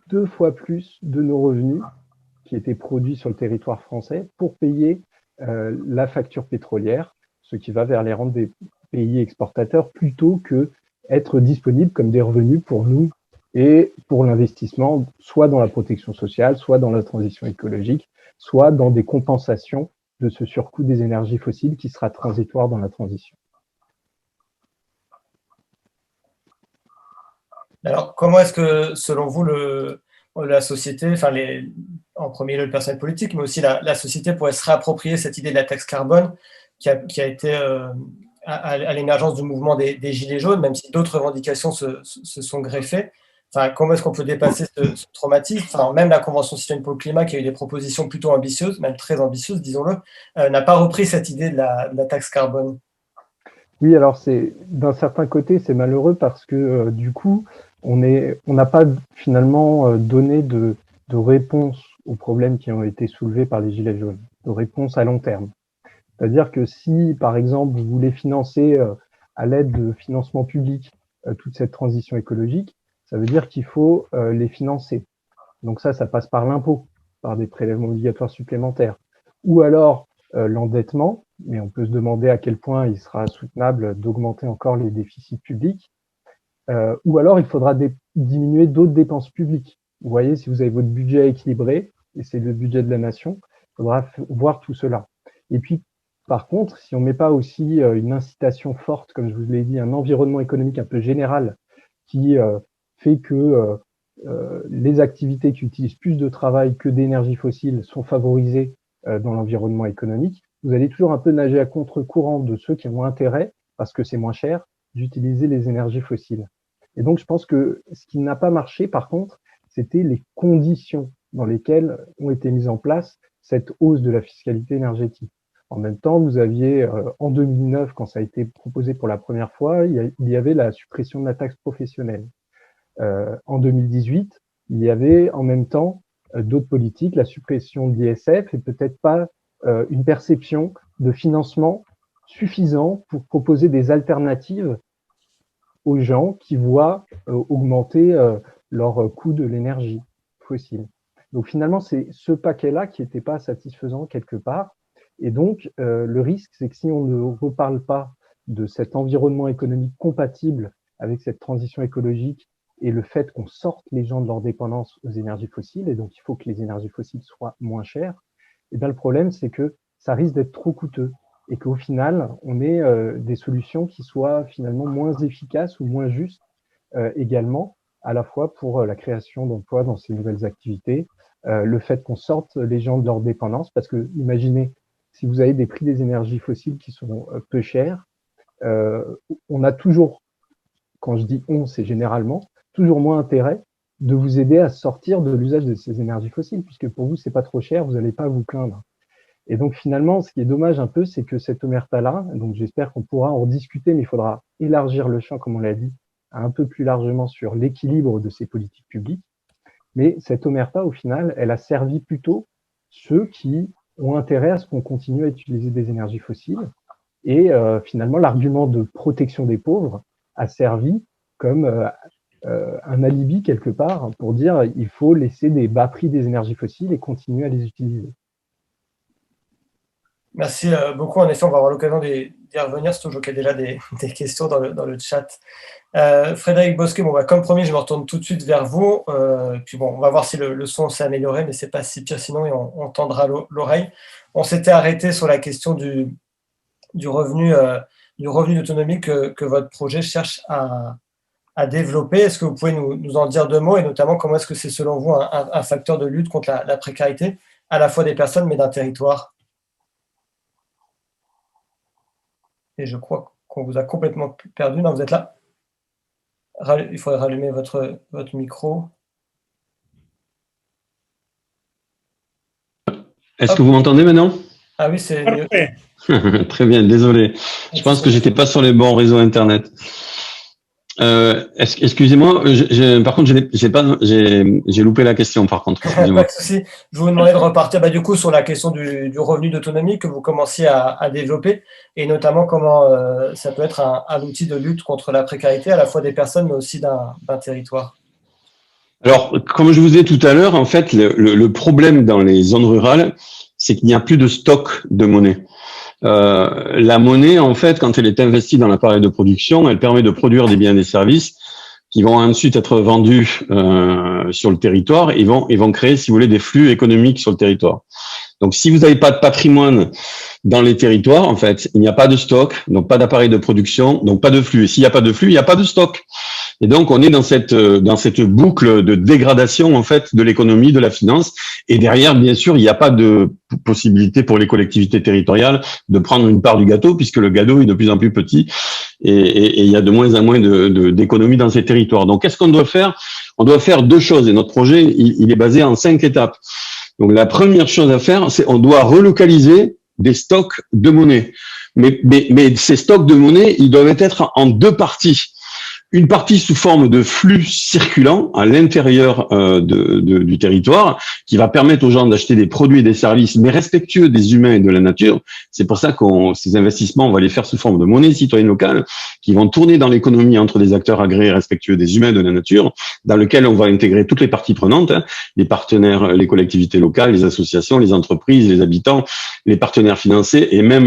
2 fois plus de nos revenus qui étaient produits sur le territoire français pour payer la facture pétrolière, ce qui va vers les rentes des pays exportateurs, plutôt que être disponible comme des revenus pour nous et pour l'investissement, soit dans la protection sociale, soit dans la transition écologique, soit dans des compensations de ce surcoût des énergies fossiles qui sera transitoire dans la transition. Alors, comment est-ce que, selon vous, la société, enfin en premier lieu le personnel politique, mais aussi la société pourrait se réapproprier cette idée de la taxe carbone qui a été à l'émergence du mouvement des Gilets jaunes, même si d'autres revendications se sont greffées. Enfin, comment est-ce qu'on peut dépasser ce traumatisme? Enfin, même la Convention citoyenne pour le climat, qui a eu des propositions plutôt ambitieuses, même très ambitieuses, disons-le, n'a pas repris cette idée de la taxe carbone. Oui, alors d'un certain côté, c'est malheureux parce que du coup, on n'a pas finalement donné de réponse aux problèmes qui ont été soulevés par les Gilets jaunes, de réponse à long terme. C'est-à-dire que si, par exemple, vous voulez financer à l'aide de financement public toute cette transition écologique, ça veut dire qu'il faut les financer. Donc ça passe par l'impôt, par des prélèvements obligatoires supplémentaires. Ou alors l'endettement, mais on peut se demander à quel point il sera soutenable d'augmenter encore les déficits publics. Ou alors il faudra diminuer d'autres dépenses publiques. Vous voyez, si vous avez votre budget équilibré, et c'est le budget de la nation, il faudra voir tout cela. Et puis, par contre, si on ne met pas aussi une incitation forte, comme je vous l'ai dit, un environnement économique un peu général qui fait que les activités qui utilisent plus de travail que d'énergie fossile sont favorisées dans l'environnement économique, vous allez toujours un peu nager à contre-courant de ceux qui ont intérêt, parce que c'est moins cher, d'utiliser les énergies fossiles. Et donc, je pense que ce qui n'a pas marché, par contre, c'était les conditions dans lesquelles ont été mises en place cette hausse de la fiscalité énergétique. En même temps, vous aviez, en 2009, quand ça a été proposé pour la première fois, il y avait la suppression de la taxe professionnelle. En 2018, il y avait en même temps d'autres politiques, la suppression de l'ISF et peut-être pas une perception de financement suffisant pour proposer des alternatives aux gens qui voient augmenter leur coût de l'énergie fossile. Donc finalement, c'est ce paquet-là qui n'était pas satisfaisant quelque part. Et donc, le risque, c'est que si on ne reparle pas de cet environnement économique compatible avec cette transition écologique et le fait qu'on sorte les gens de leur dépendance aux énergies fossiles, et donc il faut que les énergies fossiles soient moins chères, et bien le problème, c'est que ça risque d'être trop coûteux et qu'au final, on ait des solutions qui soient finalement moins efficaces ou moins justes également, à la fois pour la création d'emplois dans ces nouvelles activités, le fait qu'on sorte les gens de leur dépendance, parce que imaginez, si vous avez des prix des énergies fossiles qui sont peu chers, on a toujours, quand je dis on, c'est généralement, toujours moins intérêt de vous aider à sortir de l'usage de ces énergies fossiles, puisque pour vous, c'est pas trop cher, vous n'allez pas vous plaindre. Et donc finalement, ce qui est dommage un peu, c'est que cette omerta-là, donc j'espère qu'on pourra en rediscuter, mais il faudra élargir le champ, comme on l'a dit, un peu plus largement sur l'équilibre de ces politiques publiques. Mais cette omerta, au final, elle a servi plutôt ceux qui ont intérêt à ce qu'on continue à utiliser des énergies fossiles. Et finalement, l'argument de protection des pauvres a servi comme un alibi quelque part pour dire il faut laisser des bas prix des énergies fossiles et continuer à les utiliser. Merci beaucoup. En effet, on va avoir l'occasion d'y revenir, surtout qu'il y a déjà des questions dans le chat. Frédéric Bosquet, bon, comme promis, je me retourne tout de suite vers vous. Puis bon, on va voir si le son s'est amélioré, mais c'est pas si pire sinon, et on tendra l'oreille. On s'était arrêté sur la question du revenu d'autonomie que votre projet cherche à développer. Est-ce que vous pouvez nous en dire deux mots, et notamment comment est-ce que c'est selon vous un facteur de lutte contre la précarité, à la fois des personnes mais d'un territoire? Et je crois qu'on vous a complètement perdu. Non, vous êtes là. Il faudrait rallumer votre micro. Est-ce que vous m'entendez maintenant? Ah oui, c'est mieux. Très bien, désolé. Je pense que j'étais pas sur les bons réseaux Internet. Excusez-moi, par contre, j'ai loupé la question, par contre. Pas de souci. Je vous demandais de repartir du coup sur la question du revenu d'autonomie que vous commenciez à développer, et notamment comment ça peut être un outil de lutte contre la précarité, à la fois des personnes, mais aussi d'un territoire. Alors, comme je vous ai dit tout à l'heure, en fait, le problème dans les zones rurales, c'est qu'il n'y a plus de stock de monnaie. La monnaie, en fait, quand elle est investie dans l'appareil de production, elle permet de produire des biens et des services qui vont ensuite être vendus sur le territoire et vont créer, si vous voulez, des flux économiques sur le territoire. Donc, si vous n'avez pas de patrimoine dans les territoires, en fait, il n'y a pas de stock, donc pas d'appareil de production, donc pas de flux. Et s'il n'y a pas de flux, il n'y a pas de stock. Et donc, on est dans cette boucle de dégradation, en fait, de l'économie, de la finance. Et derrière, bien sûr, il n'y a pas de possibilité pour les collectivités territoriales de prendre une part du gâteau, puisque le gâteau est de plus en plus petit et il y a de moins en moins d'économies dans ces territoires. Donc, qu'est-ce qu'on doit faire? On doit faire deux choses. Et notre projet, il est basé en 5 étapes. Donc, la première chose à faire, c'est on doit relocaliser des stocks de monnaie. Mais ces stocks de monnaie, ils doivent être en 2 parties. Une partie sous forme de flux circulant à l'intérieur du territoire, qui va permettre aux gens d'acheter des produits et des services, mais respectueux des humains et de la nature. C'est pour ça ces investissements, on va les faire sous forme de monnaie citoyenne locale, qui vont tourner dans l'économie entre des acteurs agréés respectueux des humains et de la nature, dans lequel on va intégrer toutes les parties prenantes, les partenaires, les collectivités locales, les associations, les entreprises, les habitants, les partenaires financiers et même,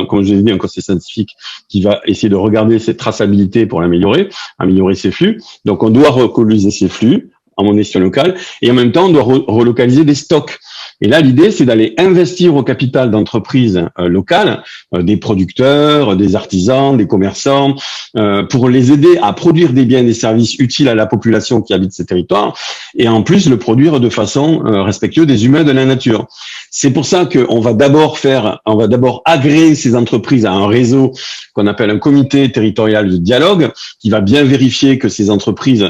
comme je l'ai dit, un conseil scientifique qui va essayer de regarder cette traçabilité pour améliorer ces flux. Donc, on doit relocaliser ces flux en monnaie locale et en même temps, on doit relocaliser des stocks. Et là, l'idée, c'est d'aller investir au capital d'entreprises locales, des producteurs, des artisans, des commerçants, pour les aider à produire des biens et des services utiles à la population qui habite ces territoires et en plus le produire de façon respectueuse des humains et de la nature. C'est pour ça qu'on va d'abord agréer ces entreprises à un réseau qu'on appelle un comité territorial de dialogue qui va bien vérifier que ces entreprises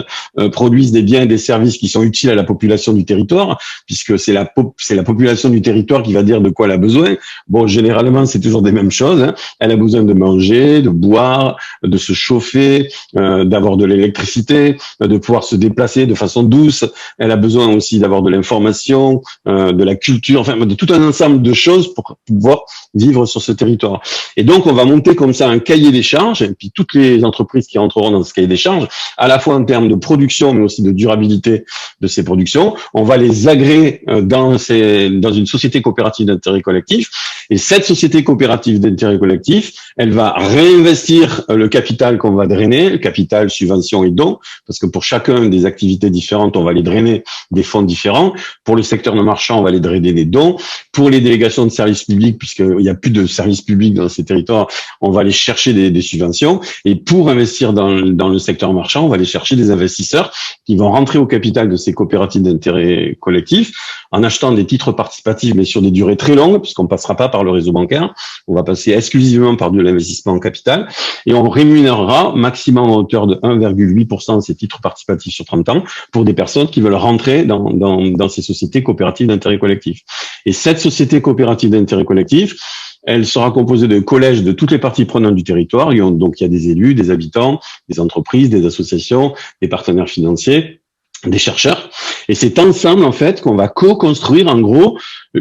produisent des biens et des services qui sont utiles à la population du territoire, puisque c'est la population du territoire qui va dire de quoi elle a besoin. Bon, généralement, c'est toujours des mêmes choses. Hein. Elle a besoin de manger, de boire, de se chauffer, d'avoir de l'électricité, de pouvoir se déplacer de façon douce. Elle a besoin aussi d'avoir de l'information, de la culture, enfin, de tout un ensemble de choses pour pouvoir vivre sur ce territoire. Et donc, on va monter comme ça un cahier des charges, et puis toutes les entreprises qui rentreront dans ce cahier des charges, à la fois en termes de production, mais aussi de durabilité de ces productions, on va les agréer dans une société coopérative d'intérêt collectif. Et cette société coopérative d'intérêt collectif, elle va réinvestir le capital qu'on va drainer, le capital, subvention et dons, parce que pour chacun des activités différentes, on va les drainer des fonds différents. Pour le secteur non marchand, on va les drainer des dons. Pour les délégations de services publics, puisqu'il n'y a plus de services publics dans ces territoires, on va aller chercher des subventions. Et pour investir dans le secteur marchand, on va aller chercher des investisseurs qui vont rentrer au capital de ces coopératives d'intérêt collectif en achetant des titres participatifs, mais sur des durées très longues, puisqu'on ne passera pas par le réseau bancaire. On va passer exclusivement par de l'investissement en capital et on rémunérera maximum à hauteur de 1,8% ces titres participatifs sur 30 ans pour des personnes qui veulent rentrer dans ces sociétés coopératives d'intérêt collectif. Et cette société coopérative d'intérêt collectif, elle sera composée de collèges de toutes les parties prenantes du territoire. Donc, il y a des élus, des habitants, des entreprises, des associations, des partenaires financiers, des chercheurs. Et c'est ensemble, en fait, qu'on va co-construire, en gros,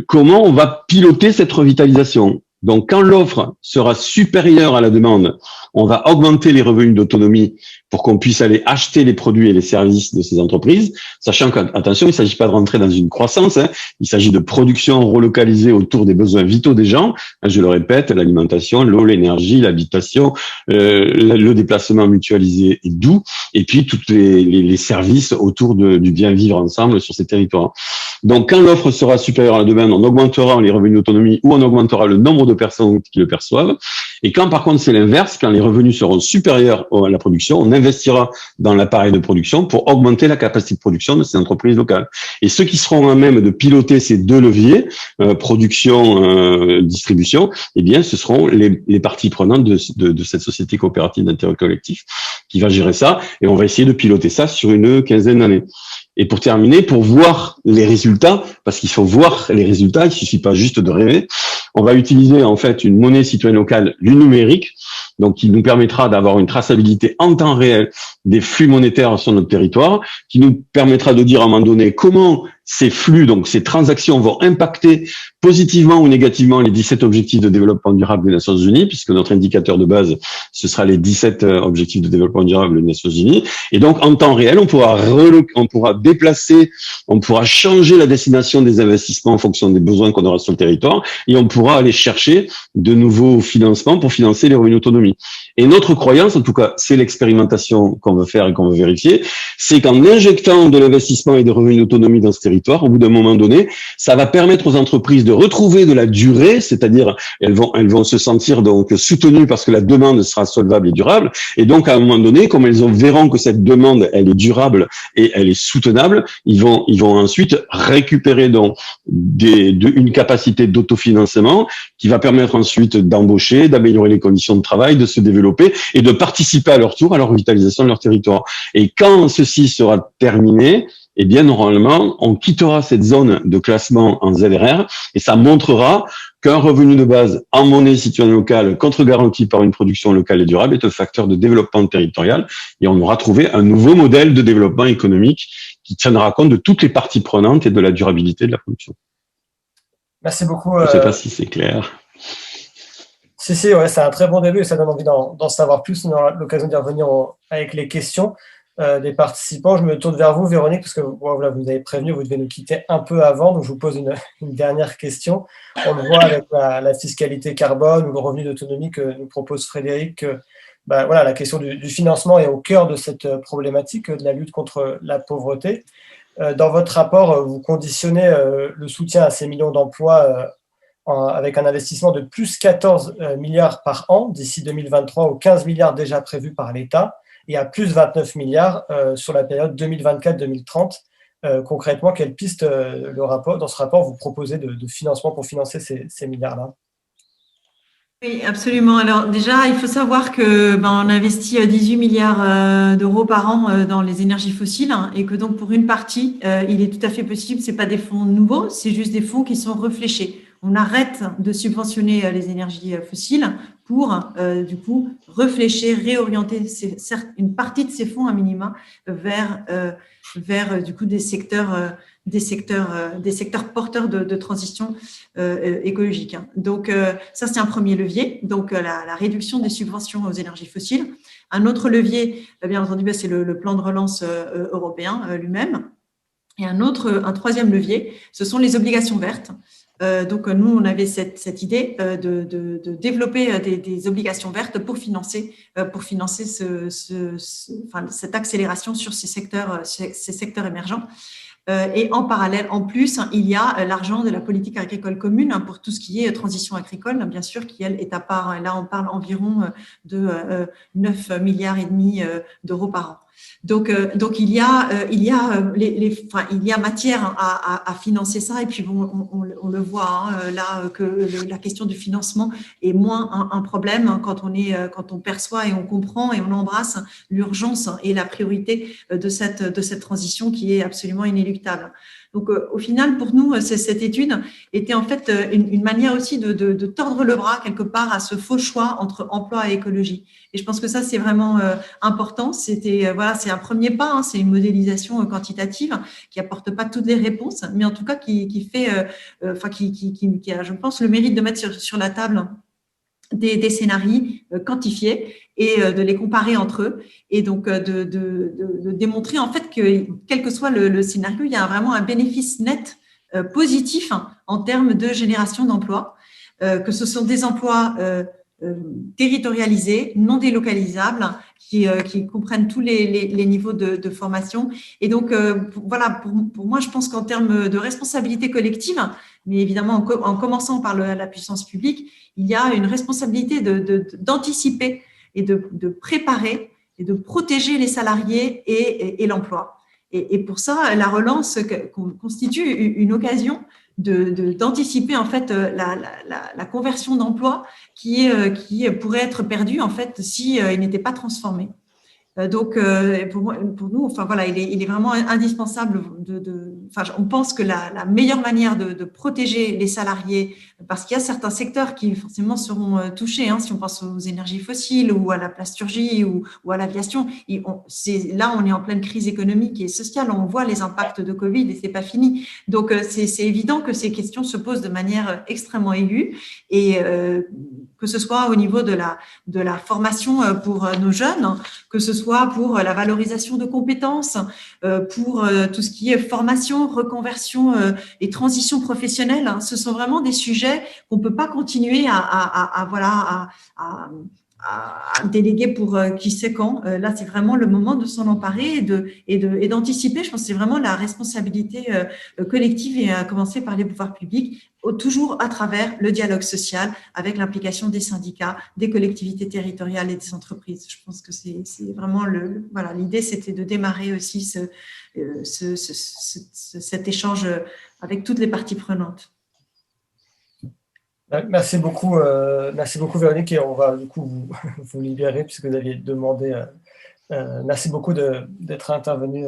comment on va piloter cette revitalisation. Donc, quand l'offre sera supérieure à la demande, on va augmenter les revenus d'autonomie pour qu'on puisse aller acheter les produits et les services de ces entreprises, sachant qu'attention, il ne s'agit pas de rentrer dans une croissance, hein, il s'agit de production relocalisée autour des besoins vitaux des gens. Je le répète, l'alimentation, l'eau, l'énergie, l'habitation, le déplacement mutualisé et doux, et puis tous les services autour du bien vivre ensemble sur ces territoires. Donc, quand l'offre sera supérieure à la demande, on augmentera les revenus d'autonomie ou on augmentera le nombre de personnes qui le perçoivent. Et quand, par contre, c'est l'inverse, quand les revenus seront supérieurs à la production, on investira dans l'appareil de production pour augmenter la capacité de production de ces entreprises locales. Et ceux qui seront à même de piloter ces deux leviers, production, distribution, eh bien, ce seront les parties prenantes de cette société coopérative d'intérêt collectif qui va gérer ça. Et on va essayer de piloter ça sur une quinzaine d'années. Et pour terminer, pour voir les résultats, parce qu'il faut voir les résultats, il suffit pas juste de rêver, on va utiliser en fait une monnaie citoyenne locale, le numérique, donc qui nous permettra d'avoir une traçabilité en temps réel des flux monétaires sur notre territoire, qui nous permettra de dire à un moment donné comment ces flux, donc ces transactions vont impacter positivement ou négativement les 17 objectifs de développement durable des Nations Unies, puisque notre indicateur de base, ce sera les 17 objectifs de développement durable des Nations Unies. Et donc, en temps réel, on pourra déplacer, on pourra changer la destination des investissements en fonction des besoins qu'on aura sur le territoire, et on pourra aller chercher de nouveaux financements pour financer les revenus d'autonomie. Et notre croyance, en tout cas, c'est l'expérimentation qu'on veut faire et qu'on veut vérifier, c'est qu'en injectant de l'investissement et des revenus d'autonomie dans ce territoire, au bout d'un moment donné, ça va permettre aux entreprises de retrouver de la durée, c'est-à-dire elles vont se sentir donc soutenues parce que la demande sera solvable et durable. Et donc, à un moment donné, comme elles verront que cette demande, elle est durable et elle est soutenable, ils vont ensuite récupérer donc une capacité d'autofinancement qui va permettre ensuite d'embaucher, d'améliorer les conditions de travail, de se développer et de participer à leur tour à la revitalisation de leur territoire. Et quand ceci sera terminé, eh bien, normalement, on quittera cette zone de classement en ZRR et ça montrera qu'un revenu de base en monnaie citoyenne locale contre-garantie par une production locale et durable est un facteur de développement territorial et on aura trouvé un nouveau modèle de développement économique qui tiendra compte de toutes les parties prenantes et de la durabilité de la production. Merci beaucoup. Je ne sais pas si c'est clair. Si, ouais, c'est un très bon début et ça donne envie d'en savoir plus. On aura l'occasion d'y revenir avec les questions des participants. Je me tourne vers vous, Véronique, parce que voilà, vous nous avez prévenu, vous devez nous quitter un peu avant, donc je vous pose une dernière question. On le voit avec la fiscalité carbone ou le revenu d'autonomie que nous propose Frédéric. Voilà, la question du financement est au cœur de cette problématique de la lutte contre la pauvreté. Dans votre rapport, vous conditionnez le soutien à ces millions d'emplois avec un investissement de plus 14 milliards par an d'ici 2023 aux 15 milliards déjà prévus par l'État et à plus 29 milliards sur la période 2024-2030. Concrètement, quelle piste dans ce rapport vous proposez de financement pour financer ces milliards-là? Oui, absolument. Alors déjà, il faut savoir que on investit 18 milliards d'euros par an dans les énergies fossiles et que donc pour une partie, il est tout à fait possible, c'est pas des fonds nouveaux, c'est juste des fonds qui sont réfléchis. On arrête de subventionner les énergies fossiles pour du coup réfléchir, réorienter une partie de ces fonds à minima vers du coup des secteurs porteurs de transition écologique. Donc, ça, c'est un premier levier. Donc, la réduction des subventions aux énergies fossiles. Un autre levier, bien entendu, c'est le plan de relance européen lui-même. Et un troisième levier, ce sont les obligations vertes. Donc, nous, on avait cette idée de développer des obligations vertes pour financer cette accélération sur ces secteurs émergents. Et en parallèle, en plus, il y a l'argent de la politique agricole commune pour tout ce qui est transition agricole, bien sûr, qui, elle, est à part. Là, on parle environ de 9,5 milliards d'euros par an. Donc il y a matière à financer ça. Et puis, on le voit là que la question du financement est moins un problème quand on perçoit et on comprend et on embrasse l'urgence et la priorité de cette transition qui est absolument inéluctable. Donc, au final, pour nous, cette étude était en fait une manière aussi de tordre le bras quelque part à ce faux choix entre emploi et écologie. Et je pense que ça, c'est vraiment important. C'est un premier pas. C'est une modélisation quantitative qui apporte pas toutes les réponses, mais en tout cas qui a, je pense, le mérite de mettre sur la table des scénarios quantifiés et de les comparer entre eux et donc de démontrer en fait que quel que soit le scénario, il y a vraiment un bénéfice net positif en termes de génération d'emplois, que ce sont des emplois territorialisés, non délocalisables, qui comprennent tous les niveaux de formation. Et donc, pour moi, je pense qu'en termes de responsabilité collective, mais évidemment en commençant par la puissance publique, il y a une responsabilité d'anticiper et de préparer et de protéger les salariés et l'emploi. Et pour ça, la relance constitue une occasion d'anticiper en fait la conversion d'emploi qui pourrait être perdue en fait si il n'était pas transformé. Donc pour nous, il est vraiment indispensable on pense que la meilleure manière de protéger les salariés, parce qu'il y a certains secteurs qui forcément seront touchés, si on pense aux énergies fossiles ou à la plasturgie ou à l'aviation, là on est en pleine crise économique et sociale, on voit les impacts de Covid et c'est pas fini. Donc c'est évident que ces questions se posent de manière extrêmement aiguë et que ce soit au niveau de la formation pour nos jeunes, que ce soit pour la valorisation de compétences, pour tout ce qui est formation, reconversion et transition professionnelle. Ce sont vraiment des sujets qu'on peut pas continuer à à déléguer pour qui sait quand. Là, c'est vraiment le moment de s'en emparer et d'anticiper. Je pense que c'est vraiment la responsabilité collective et à commencer par les pouvoirs publics, toujours à travers le dialogue social avec l'implication des syndicats, des collectivités territoriales et des entreprises. Je pense que c'est vraiment voilà, l'idée, c'était de démarrer aussi cet échange avec toutes les parties prenantes. Merci beaucoup Véronique, et on va du coup vous libérer puisque vous aviez demandé. Merci beaucoup d'être intervenu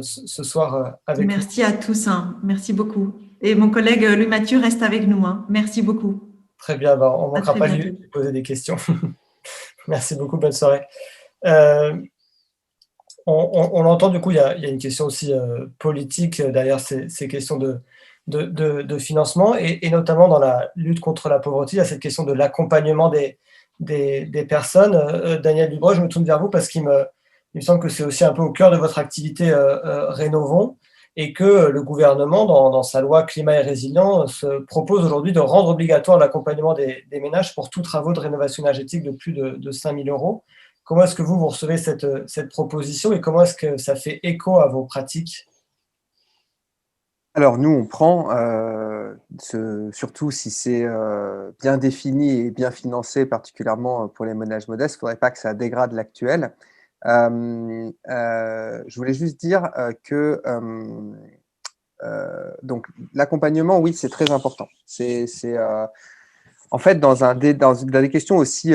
ce soir avec nous. Merci à tous, hein. Merci beaucoup. Et mon collègue Louis Mathieu reste avec nous, hein. Merci beaucoup. Très bien, on ne manquera pas de lui poser des questions. Merci beaucoup, bonne soirée. On l'entend, du coup, il y a une question aussi politique derrière ces questions de financement, et notamment dans la lutte contre la pauvreté, il y a cette question de l'accompagnement des personnes. Daniel Dubreuil, je me tourne vers vous parce qu'il me semble que c'est aussi un peu au cœur de votre activité Rénovons, et que le gouvernement, dans sa loi climat et résilience, se propose aujourd'hui de rendre obligatoire l'accompagnement des ménages pour tous travaux de rénovation énergétique de plus de 5 000 €. Comment est-ce que vous recevez cette proposition et comment est-ce que ça fait écho à vos pratiques? Alors nous, on prend, surtout si c'est bien défini et bien financé, particulièrement pour les ménages modestes, il ne faudrait pas que ça dégrade l'actuel. Je voulais juste dire que donc l'accompagnement, oui, c'est très important. En fait, dans des questions aussi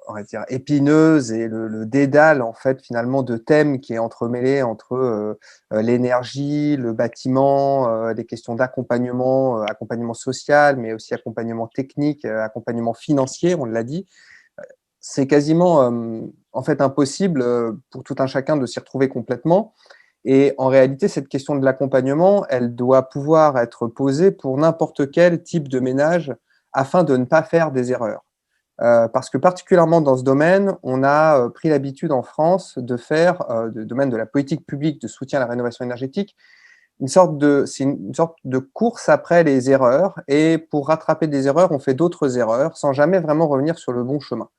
on va dire épineuses, et le dédale en fait finalement de thèmes qui est entremêlé entre l'énergie, le bâtiment, les questions d'accompagnement, accompagnement social, mais aussi accompagnement technique, accompagnement financier, on l'a dit. C'est quasiment en fait impossible pour tout un chacun de s'y retrouver complètement. Et en réalité, cette question de l'accompagnement, elle doit pouvoir être posée pour n'importe quel type de ménage afin de ne pas faire des erreurs. Parce que particulièrement dans ce domaine, on a pris l'habitude en France de faire, du domaine de la politique publique de soutien à la rénovation énergétique, une sorte de course après les erreurs, et pour rattraper des erreurs, on fait d'autres erreurs sans jamais vraiment revenir sur le bon chemin.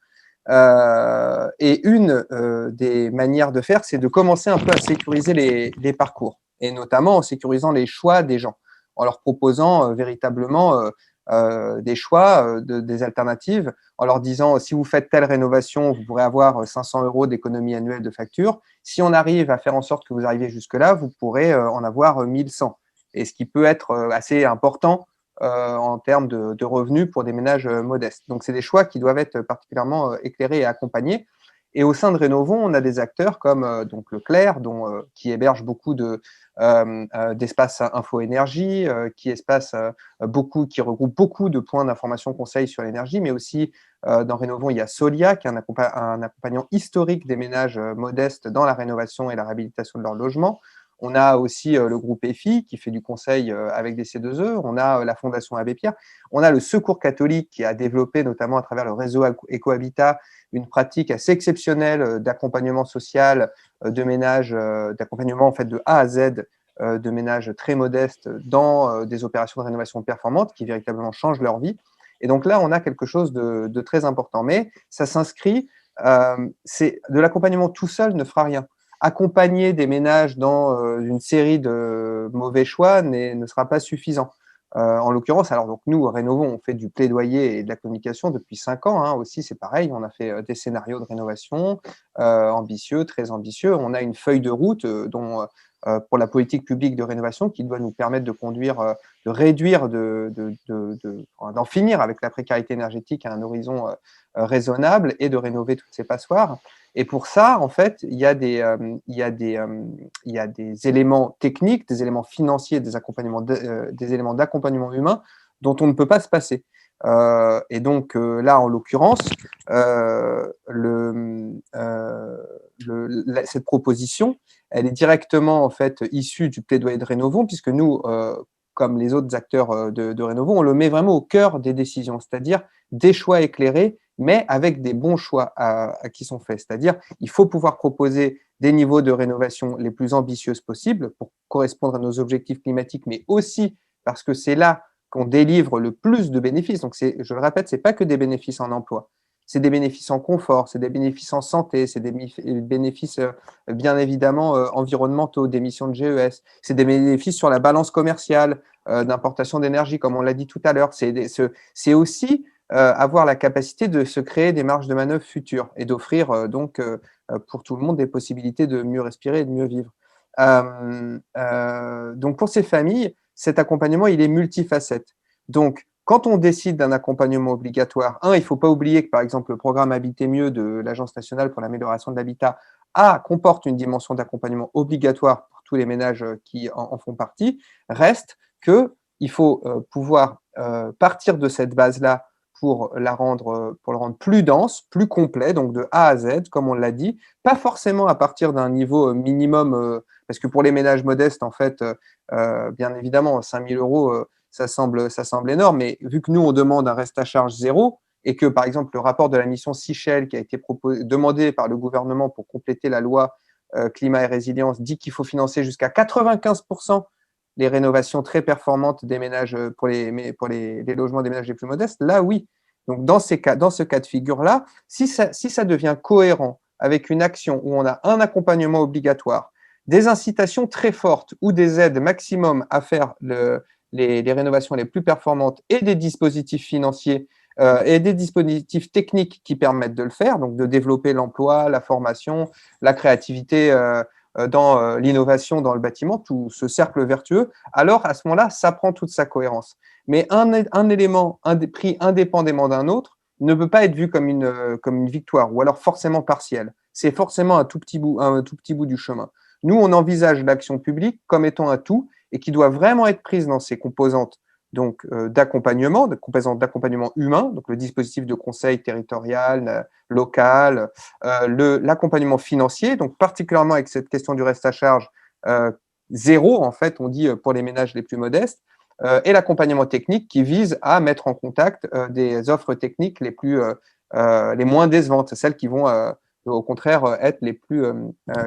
Et une des manières de faire, c'est de commencer un peu à sécuriser les parcours, et notamment en sécurisant les choix des gens, en leur proposant véritablement des choix, des alternatives, en leur disant si vous faites telle rénovation, vous pourrez avoir 500 € d'économie annuelle de facture. Si on arrive à faire en sorte que vous arriviez jusque-là, vous pourrez en avoir 1100. Et ce qui peut être assez important en termes de revenus pour des ménages modestes. Donc, c'est des choix qui doivent être particulièrement éclairés et accompagnés. Et au sein de Rénovons, on a des acteurs comme donc Leclerc, qui héberge beaucoup d'espaces info-énergie, qui regroupe beaucoup de points d'information conseils sur l'énergie, mais aussi dans Rénovons, il y a Solia, qui est un accompagnant historique des ménages modestes dans la rénovation et la réhabilitation de leur logement. On a aussi le groupe EFI qui fait du conseil avec des C2E. On a la Fondation Abbé Pierre. On a le Secours catholique qui a développé, notamment à travers le réseau Ecohabitat, une pratique assez exceptionnelle d'accompagnement social de ménages, d'accompagnement en fait de A à Z de ménages très modestes dans des opérations de rénovation performantes qui véritablement changent leur vie. Et donc là, on a quelque chose de très important. Mais ça s'inscrit, de l'accompagnement tout seul ne fera rien. Accompagner des ménages dans une série de mauvais choix ne sera pas suffisant. En l'occurrence, alors donc nous, Rénovons, on fait du plaidoyer et de la communication depuis 5 ans. Aussi, c'est pareil, on a fait des scénarios de rénovation ambitieux, très ambitieux. On a une feuille de route pour la politique publique de rénovation qui doit nous permettre de conduire, de réduire, d'en finir avec la précarité énergétique à un horizon raisonnable et de rénover toutes ces passoires. Et pour ça, en fait, il y a des éléments techniques, des éléments financiers, des éléments d'accompagnement humain dont on ne peut pas se passer. Et donc là, en l'occurrence, cette proposition, elle est directement en fait issue du plaidoyer de Rénovons, puisque nous, comme les autres acteurs de Rénovons, on le met vraiment au cœur des décisions, c'est-à-dire des choix éclairés, mais avec des bons choix qui sont faits. C'est-à-dire, il faut pouvoir proposer des niveaux de rénovation les plus ambitieuses possibles pour correspondre à nos objectifs climatiques, mais aussi parce que c'est là qu'on délivre le plus de bénéfices. Donc, je le répète, ce n'est pas que des bénéfices en emploi. C'est des bénéfices en confort, c'est des bénéfices en santé, c'est des bénéfices bien évidemment environnementaux, d'émissions de GES, c'est des bénéfices sur la balance commerciale d'importation d'énergie, comme on l'a dit tout à l'heure. C'est aussi avoir la capacité de se créer des marges de manœuvre futures et d'offrir donc pour tout le monde des possibilités de mieux respirer et de mieux vivre. Donc pour ces familles, cet accompagnement, il est multifacette. Donc, quand on décide d'un accompagnement obligatoire, il ne faut pas oublier que, par exemple, le programme Habiter mieux de l'Agence nationale pour l'amélioration de l'habitat comporte une dimension d'accompagnement obligatoire pour tous les ménages qui en font partie. Reste qu'il faut pouvoir partir de cette base-là pour le rendre plus dense, plus complet, donc de A à Z, comme on l'a dit, pas forcément à partir d'un niveau minimum, parce que pour les ménages modestes, en fait, bien évidemment, 5 000 euros, ça semble énorme, mais vu que nous, on demande un reste à charge zéro, et que, par exemple, le rapport de la mission Sichel, qui a été demandé par le gouvernement pour compléter la loi climat et résilience, dit qu'il faut financer jusqu'à 95% les rénovations très performantes des ménages pour les logements des ménages les plus modestes, là, oui. Donc, dans ce cas de figure-là, si ça devient cohérent avec une action où on a un accompagnement obligatoire, des incitations très fortes ou des aides maximum à faire les rénovations les plus performantes et des dispositifs financiers et des dispositifs techniques qui permettent de le faire, donc de développer l'emploi, la formation, la créativité dans l'innovation dans le bâtiment, tout ce cercle vertueux, alors à ce moment-là, ça prend toute sa cohérence. Mais un élément pris indépendamment d'un autre ne peut pas être vu comme une victoire, ou alors forcément partielle. C'est forcément un tout petit bout du chemin. Nous, on envisage l'action publique comme étant un tout et qui doit vraiment être prise dans ses composantes donc d'accompagnement humain, donc le dispositif de conseil territorial, local, l'accompagnement financier, donc particulièrement avec cette question du reste à charge zéro, en fait, on dit pour les ménages les plus modestes, et l'accompagnement technique qui vise à mettre en contact des offres techniques les moins décevantes, celles qui vont au contraire être les plus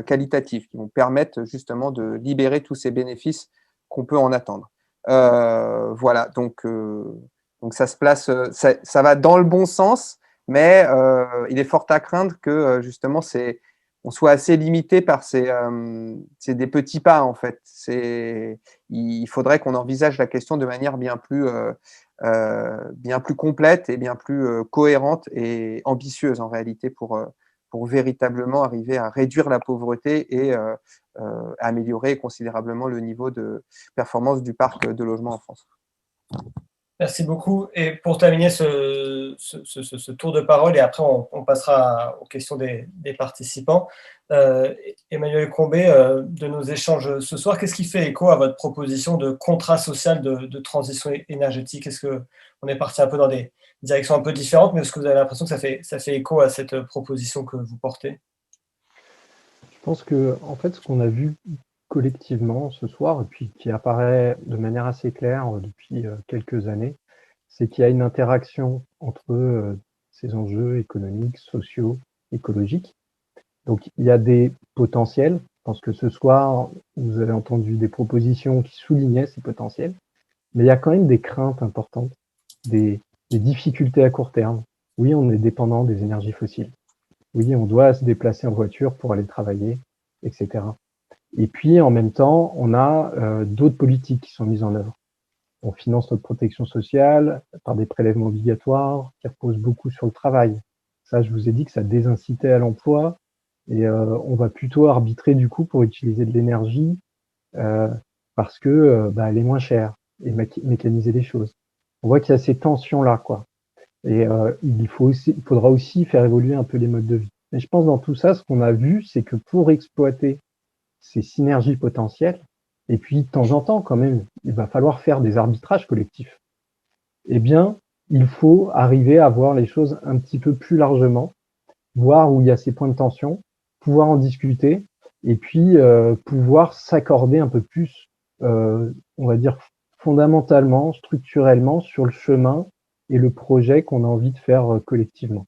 qualitatives, qui vont permettre justement de libérer tous ces bénéfices qu'on peut en attendre. Voilà, donc ça se place, ça va dans le bon sens, mais il est fort à craindre que justement on soit assez limité par c'est des petits pas en fait. Il faudrait qu'on envisage la question de manière bien plus complète et bien plus cohérente et ambitieuse en réalité pour véritablement arriver à réduire la pauvreté et améliorer considérablement le niveau de performance du parc de logement en France. Merci beaucoup. Et pour terminer ce tour de parole, et après on passera aux questions des participants, Emmanuel Combet, de nos échanges ce soir, qu'est-ce qui fait écho à votre proposition de contrat social de transition énergétique? Est-ce qu'on est parti un peu dans des directions un peu différentes, mais est-ce que vous avez l'impression que ça fait écho à cette proposition que vous portez? Je pense que, en fait, ce qu'on a vu collectivement ce soir, et puis qui apparaît de manière assez claire depuis quelques années, c'est qu'il y a une interaction entre ces enjeux économiques, sociaux, écologiques. Donc, il y a des potentiels. Je pense que ce soir, vous avez entendu des propositions qui soulignaient ces potentiels, mais il y a quand même des craintes importantes, des difficultés à court terme. Oui, on est dépendant des énergies fossiles. Oui, on doit se déplacer en voiture pour aller travailler, etc. Et puis, en même temps, on a d'autres politiques qui sont mises en œuvre. On finance notre protection sociale par des prélèvements obligatoires qui reposent beaucoup sur le travail. Ça, je vous ai dit que ça désincitait à l'emploi et on va plutôt arbitrer du coup pour utiliser de l'énergie parce que elle est moins chère et mécaniser les choses. On voit qu'il y a ces tensions-là, quoi. Et il faudra aussi faire évoluer un peu les modes de vie. Mais je pense dans tout ça, ce qu'on a vu, c'est que pour exploiter ces synergies potentielles, et puis de temps en temps quand même, il va falloir faire des arbitrages collectifs. Eh bien, il faut arriver à voir les choses un petit peu plus largement, voir où il y a ces points de tension, pouvoir en discuter, et puis pouvoir s'accorder un peu plus, on va dire fondamentalement, structurellement, sur le chemin et le projet qu'on a envie de faire collectivement.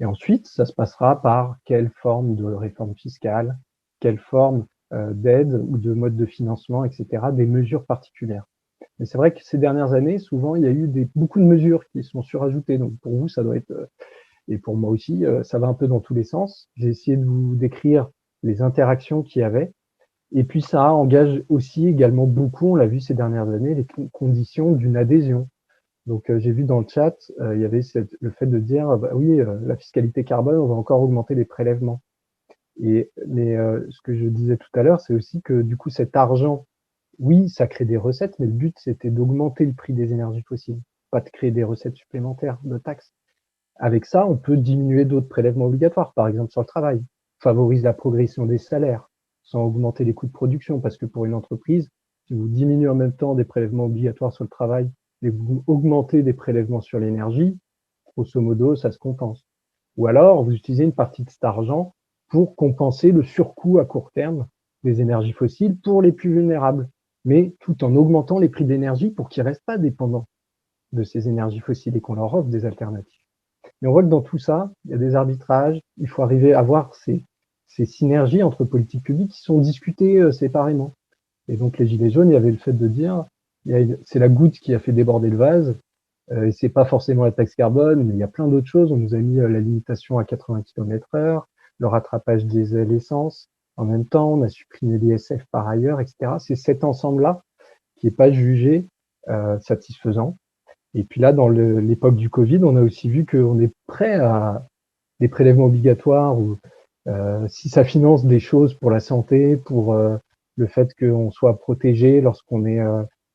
Et ensuite, ça se passera par quelle forme de réforme fiscale, quelle forme d'aide ou de mode de financement, etc., des mesures particulières. Mais c'est vrai que ces dernières années, souvent, il y a eu beaucoup de mesures qui sont surajoutées. Donc pour vous, ça doit être Et pour moi aussi, ça va un peu dans tous les sens. J'ai essayé de vous décrire les interactions qu'il y avait. Et puis ça engage aussi également beaucoup, on l'a vu ces dernières années, les conditions d'une adhésion. Donc j'ai vu dans le chat, il y avait le fait de dire, bah, oui, la fiscalité carbone, on va encore augmenter les prélèvements. Mais ce que je disais tout à l'heure, c'est aussi que du coup cet argent, oui, ça crée des recettes, mais le but c'était d'augmenter le prix des énergies fossiles, pas de créer des recettes supplémentaires de taxes. Avec ça, on peut diminuer d'autres prélèvements obligatoires, par exemple sur le travail, favorise la progression des salaires, sans augmenter les coûts de production, parce que pour une entreprise, si vous diminuez en même temps des prélèvements obligatoires sur le travail et vous augmentez des prélèvements sur l'énergie, grosso modo, ça se compense. Ou alors, vous utilisez une partie de cet argent pour compenser le surcoût à court terme des énergies fossiles pour les plus vulnérables, mais tout en augmentant les prix d'énergie pour qu'ils ne restent pas dépendants de ces énergies fossiles et qu'on leur offre des alternatives. Mais on voit que dans tout ça, il y a des arbitrages, il faut arriver à voir ces synergies entre politiques publiques qui sont discutées séparément. Et donc les Gilets jaunes, il y avait le fait de dire, c'est la goutte qui a fait déborder le vase, et c'est pas forcément la taxe carbone, mais il y a plein d'autres choses. On nous a mis la limitation à 80 km/h, le rattrapage diesel essence. En même temps, on a supprimé l'ISF par ailleurs, etc. C'est cet ensemble-là qui n'est pas jugé satisfaisant. Et puis là, dans l'époque du Covid, on a aussi vu qu'on est prêt à des prélèvements obligatoires ou si ça finance des choses pour la santé, pour le fait qu'on soit protégé lorsqu'on est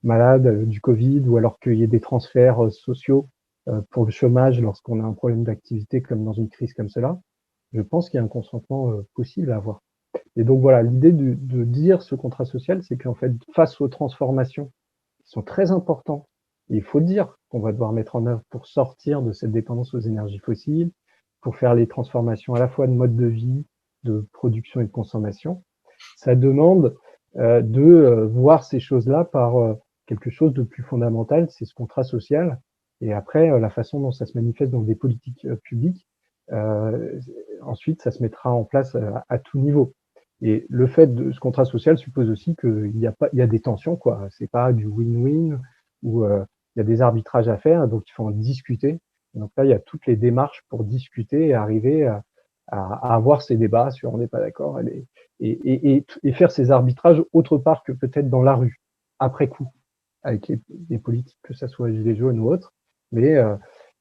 malade du Covid, ou alors qu'il y ait des transferts sociaux pour le chômage lorsqu'on a un problème d'activité comme dans une crise comme cela, je pense qu'il y a un consentement possible à avoir. Et donc voilà, l'idée de dire ce contrat social, c'est qu'en fait, face aux transformations qui sont très importantes, il faut dire qu'on va devoir mettre en œuvre pour sortir de cette dépendance aux énergies fossiles, pour faire les transformations à la fois de mode de vie, de production et de consommation. Ça demande de voir ces choses-là par quelque chose de plus fondamental, c'est ce contrat social. Et après, la façon dont ça se manifeste dans des politiques publiques, ensuite, ça se mettra en place à tout niveau. Et le fait de ce contrat social suppose aussi qu'il y a des tensions, quoi. C'est pas du win-win où il y a des arbitrages à faire, donc il faut en discuter. Donc là, il y a toutes les démarches pour discuter et arriver à avoir ces débats sur on n'est pas d'accord et faire ces arbitrages autre part que peut-être dans la rue, après coup, avec les politiques, que ça soit Gilets jaunes ou autres. Mais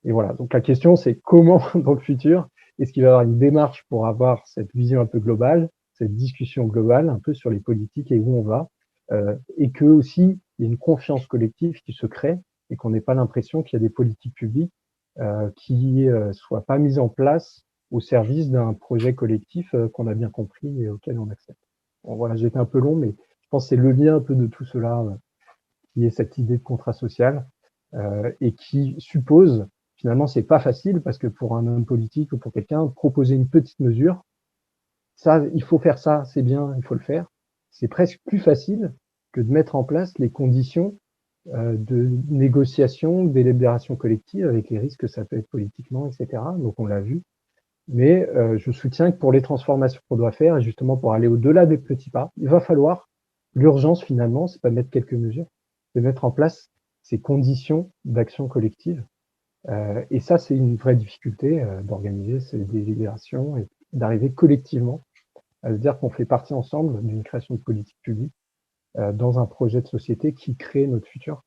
et voilà. Donc la question, c'est comment dans le futur est-ce qu'il va y avoir une démarche pour avoir cette vision un peu globale, cette discussion globale, un peu sur les politiques et où on va, et que aussi il y a une confiance collective qui se crée et qu'on n'ait pas l'impression qu'il y a des politiques publiques qui soient pas mises en place au service d'un projet collectif qu'on a bien compris et auquel on accepte. Bon, voilà, j'ai été un peu long, mais je pense que c'est le lien un peu de tout cela qui est cette idée de contrat social et qui suppose, finalement, c'est pas facile parce que pour un homme politique ou pour quelqu'un, proposer une petite mesure, ça, il faut faire ça, c'est bien, il faut le faire. C'est presque plus facile que de mettre en place les conditions de négociation, de délibération collective avec les risques que ça peut être politiquement, etc. Donc on l'a vu. Mais je soutiens que pour les transformations qu'on doit faire, et justement pour aller au-delà des petits pas, il va falloir, l'urgence finalement, c'est pas de mettre quelques mesures, c'est mettre en place ces conditions d'action collective. Et ça, c'est une vraie difficulté d'organiser ces délibérations et d'arriver collectivement à se dire qu'on fait partie ensemble d'une création de politique publique dans un projet de société qui crée notre futur.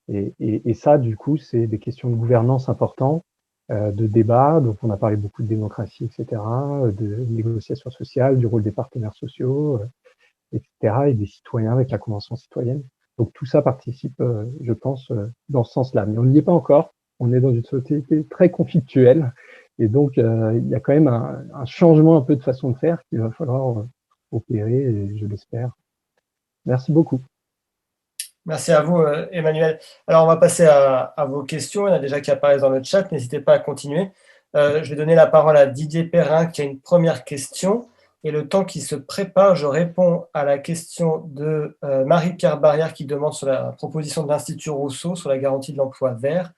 Et ça, du coup, c'est des questions de gouvernance importantes, de débat. Donc, on a parlé beaucoup de démocratie, etc., de négociation sociale, du rôle des partenaires sociaux, etc., et des citoyens avec la Convention citoyenne. Donc, tout ça participe, je pense, dans ce sens-là. Mais on n'y est pas encore. On est dans une société très conflictuelle. Et donc, il y a quand même un changement un peu de façon de faire qu'il va falloir opérer, et je l'espère. Merci beaucoup. Merci à vous, Emmanuel. Alors, on va passer à vos questions. Il y en a déjà qui apparaissent dans le chat. N'hésitez pas à continuer. Je vais donner la parole à Didier Perrin qui a une première question. Et le temps qui se prépare, je réponds à la question de Marie-Pierre Barrière qui demande sur la proposition de l'Institut Rousseau sur la garantie de l'emploi vert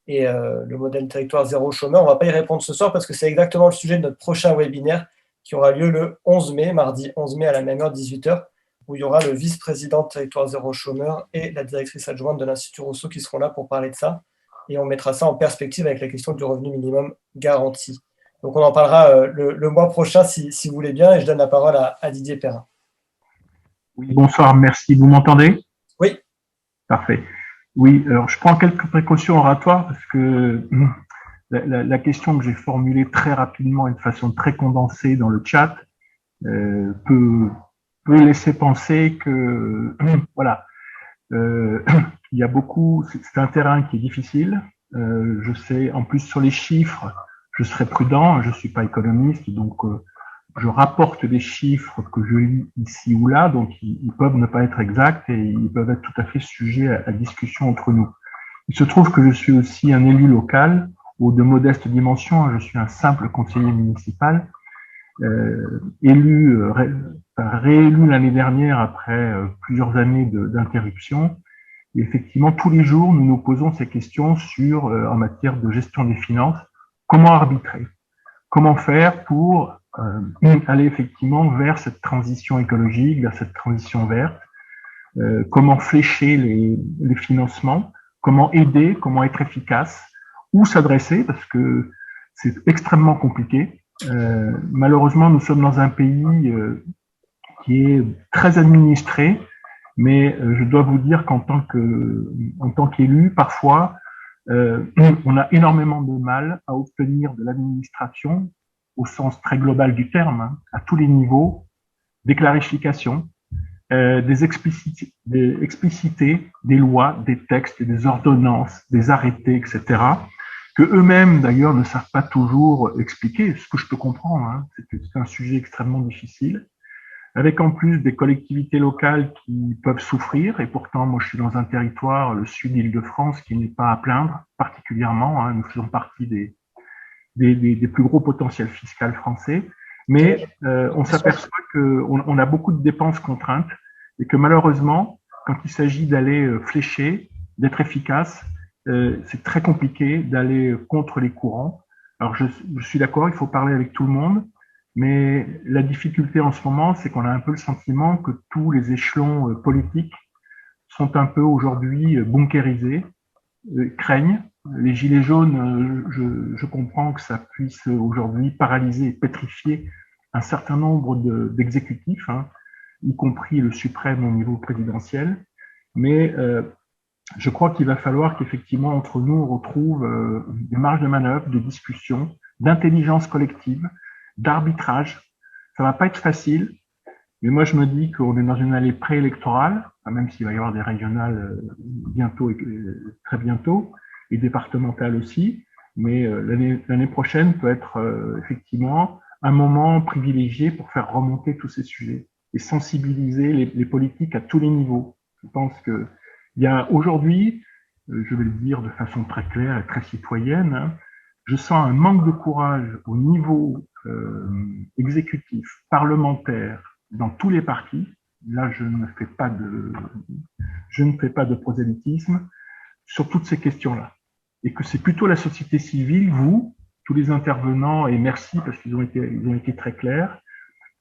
et le modèle territoire zéro chômeur. On ne va pas y répondre ce soir parce que c'est exactement le sujet de notre prochain webinaire qui aura lieu le 11 mai, mardi 11 mai à la même heure, 18h, où il y aura le vice-président de territoire zéro chômeur et la directrice adjointe de l'Institut Rousseau qui seront là pour parler de ça. et on mettra ça en perspective avec la question du revenu minimum garanti. Donc on en parlera le mois prochain si vous voulez bien, et je donne la parole à Didier Perrin. Oui, bonsoir, merci. Vous m'entendez? Oui. Parfait. Oui, alors je prends quelques précautions oratoires parce que la question que j'ai formulée très rapidement et de façon très condensée dans le chat peut laisser penser que voilà, il y a beaucoup, c'est un terrain qui est difficile. Je sais, en plus sur les chiffres, je serai prudent, je suis pas économiste, donc je rapporte des chiffres que je lis ici ou là, donc ils peuvent ne pas être exacts et ils peuvent être tout à fait sujets à discussion entre nous. Il se trouve que je suis aussi un élu local, ou de modeste dimension, je suis un simple conseiller municipal, réélu l'année dernière après plusieurs années d'interruption. Et effectivement, tous les jours, nous nous posons ces questions sur, en matière de gestion des finances, comment arbitrer, comment faire pour aller effectivement vers cette transition écologique, vers cette transition verte, comment flécher les financements, comment aider, comment être efficace, où s'adresser, parce que c'est extrêmement compliqué. Malheureusement, nous sommes dans un pays qui est très administré, mais je dois vous dire qu'en tant qu'élu, parfois, on a énormément de mal à obtenir de l'administration, au sens très global du terme, hein, à tous les niveaux, des clarifications, des explicités des lois, des textes, des ordonnances, des arrêtés, etc., que eux-mêmes d'ailleurs ne savent pas toujours expliquer, ce que je peux comprendre, hein, c'est un sujet extrêmement difficile, avec en plus des collectivités locales qui peuvent souffrir, et pourtant moi je suis dans un territoire, le sud Île-de-France, qui n'est pas à plaindre particulièrement, hein, nous faisons partie des plus gros potentiels fiscaux français, mais on s'aperçoit qu'on a beaucoup de dépenses contraintes, et que malheureusement, quand il s'agit d'aller flécher, d'être efficace, c'est très compliqué d'aller contre les courants. Alors je suis d'accord, il faut parler avec tout le monde, mais la difficulté en ce moment, c'est qu'on a un peu le sentiment que tous les échelons politiques sont un peu aujourd'hui bunkérisés, craignent. Les gilets jaunes, je comprends que ça puisse aujourd'hui paralyser et pétrifier un certain nombre d'exécutifs, hein, y compris le suprême au niveau présidentiel, mais je crois qu'il va falloir qu'effectivement, entre nous, on retrouve des marges de manœuvre, de discussion, d'intelligence collective, d'arbitrage. Ça va pas être facile, mais moi, je me dis qu'on est dans une année préélectorale, même s'il va y avoir des régionales bientôt, très bientôt, et départementales aussi, mais l'année prochaine peut être effectivement un moment privilégié pour faire remonter tous ces sujets et sensibiliser les politiques à tous les niveaux. Je pense que il y a aujourd'hui, je vais le dire de façon très claire et très citoyenne, hein, je sens un manque de courage au niveau exécutif, parlementaire, dans tous les partis. Là, je ne fais pas de prosélytisme sur toutes ces questions-là. Et que c'est plutôt la société civile, vous, tous les intervenants, et merci parce qu'ils ont été très clairs,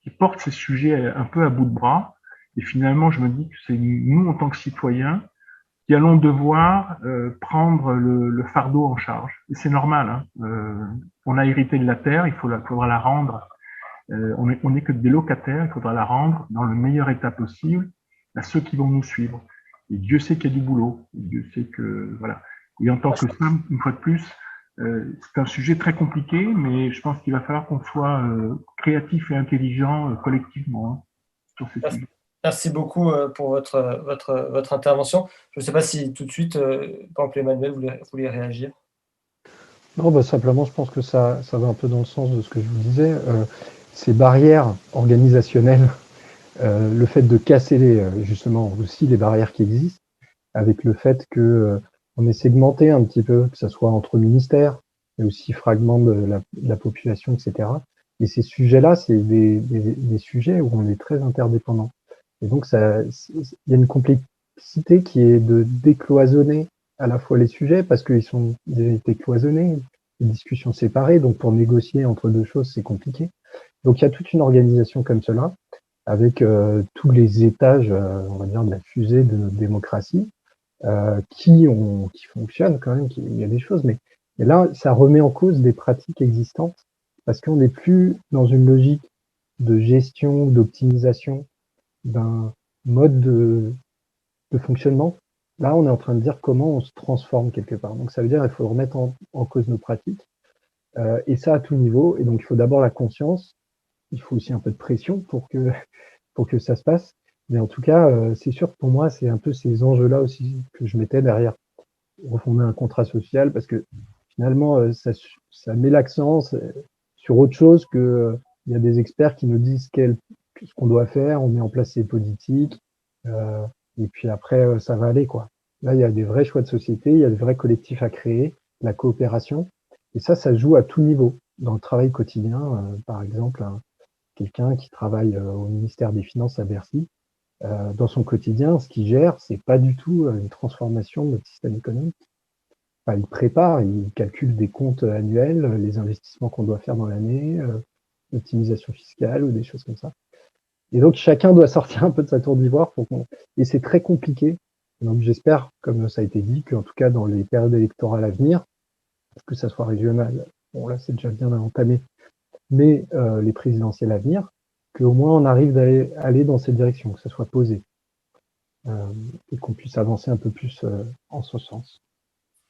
qui portent ces sujets un peu à bout de bras. Et finalement, je me dis que c'est nous, en tant que citoyens, qui allons devoir prendre le fardeau en charge. Et c'est normal, hein. On a hérité de la terre, il faudra la rendre. On n'est que des locataires, il faudra la rendre dans le meilleur état possible à ceux qui vont nous suivre. Et Dieu sait qu'il y a du boulot. Et Dieu sait que, voilà. Et en tant que femme, une fois de plus, c'est un sujet très compliqué, mais je pense qu'il va falloir qu'on soit créatif et intelligent collectivement, hein, sur ces sujets. Merci beaucoup pour votre intervention. Je ne sais pas si tout de suite, par exemple, Emmanuel, vous voulez réagir. Non, bah simplement, je pense que ça va un peu dans le sens de ce que je vous disais. Ces barrières organisationnelles, le fait de casser justement aussi les barrières qui existent, avec le fait que on est segmenté un petit peu, que ce soit entre ministères, mais aussi fragments de la population, etc. Et ces sujets-là, c'est des sujets où on est très interdépendants. Et donc, il y a une complexité qui est de décloisonner à la fois les sujets, parce qu'ils ont été cloisonnés, les discussions séparées, donc pour négocier entre deux choses, c'est compliqué. Donc, il y a toute une organisation comme cela, avec tous les étages, on va dire, de la fusée de notre démocratie, qui fonctionnent quand même, il y a des choses, mais là, ça remet en cause des pratiques existantes parce qu'on n'est plus dans une logique de gestion, d'optimisation d'un mode de fonctionnement. Là, on est en train de dire comment on se transforme quelque part. Donc, ça veut dire qu'il faut remettre en cause nos pratiques, et ça à tout niveau. Et donc, il faut d'abord la conscience, il faut aussi un peu de pression pour que ça se passe. Mais en tout cas, c'est sûr que pour moi, c'est un peu ces enjeux-là aussi que je mettais derrière refonder un contrat social, parce que finalement, ça met l'accent sur autre chose que il y a des experts qui nous disent ce qu'on doit faire, on met en place ces politiques, et puis après, ça va aller, quoi. Là, il y a des vrais choix de société, il y a des vrais collectifs à créer, la coopération, et ça joue à tout niveau. Dans le travail quotidien, par exemple, quelqu'un qui travaille au ministère des Finances à Bercy, dans son quotidien, ce qu'il gère, c'est pas du tout une transformation de notre système économique. Enfin, il prépare, il calcule des comptes annuels, les investissements qu'on doit faire dans l'année, l'optimisation fiscale ou des choses comme ça. Et donc, chacun doit sortir un peu de sa tour d'ivoire et c'est très compliqué. Donc, j'espère, comme ça a été dit, qu'en tout cas, dans les périodes électorales à venir, que ça soit régional, bon, là, c'est déjà bien entamé, mais les présidentielles à venir, qu'au moins on arrive à aller dans cette direction, que ça soit posé, et qu'on puisse avancer un peu plus en ce sens.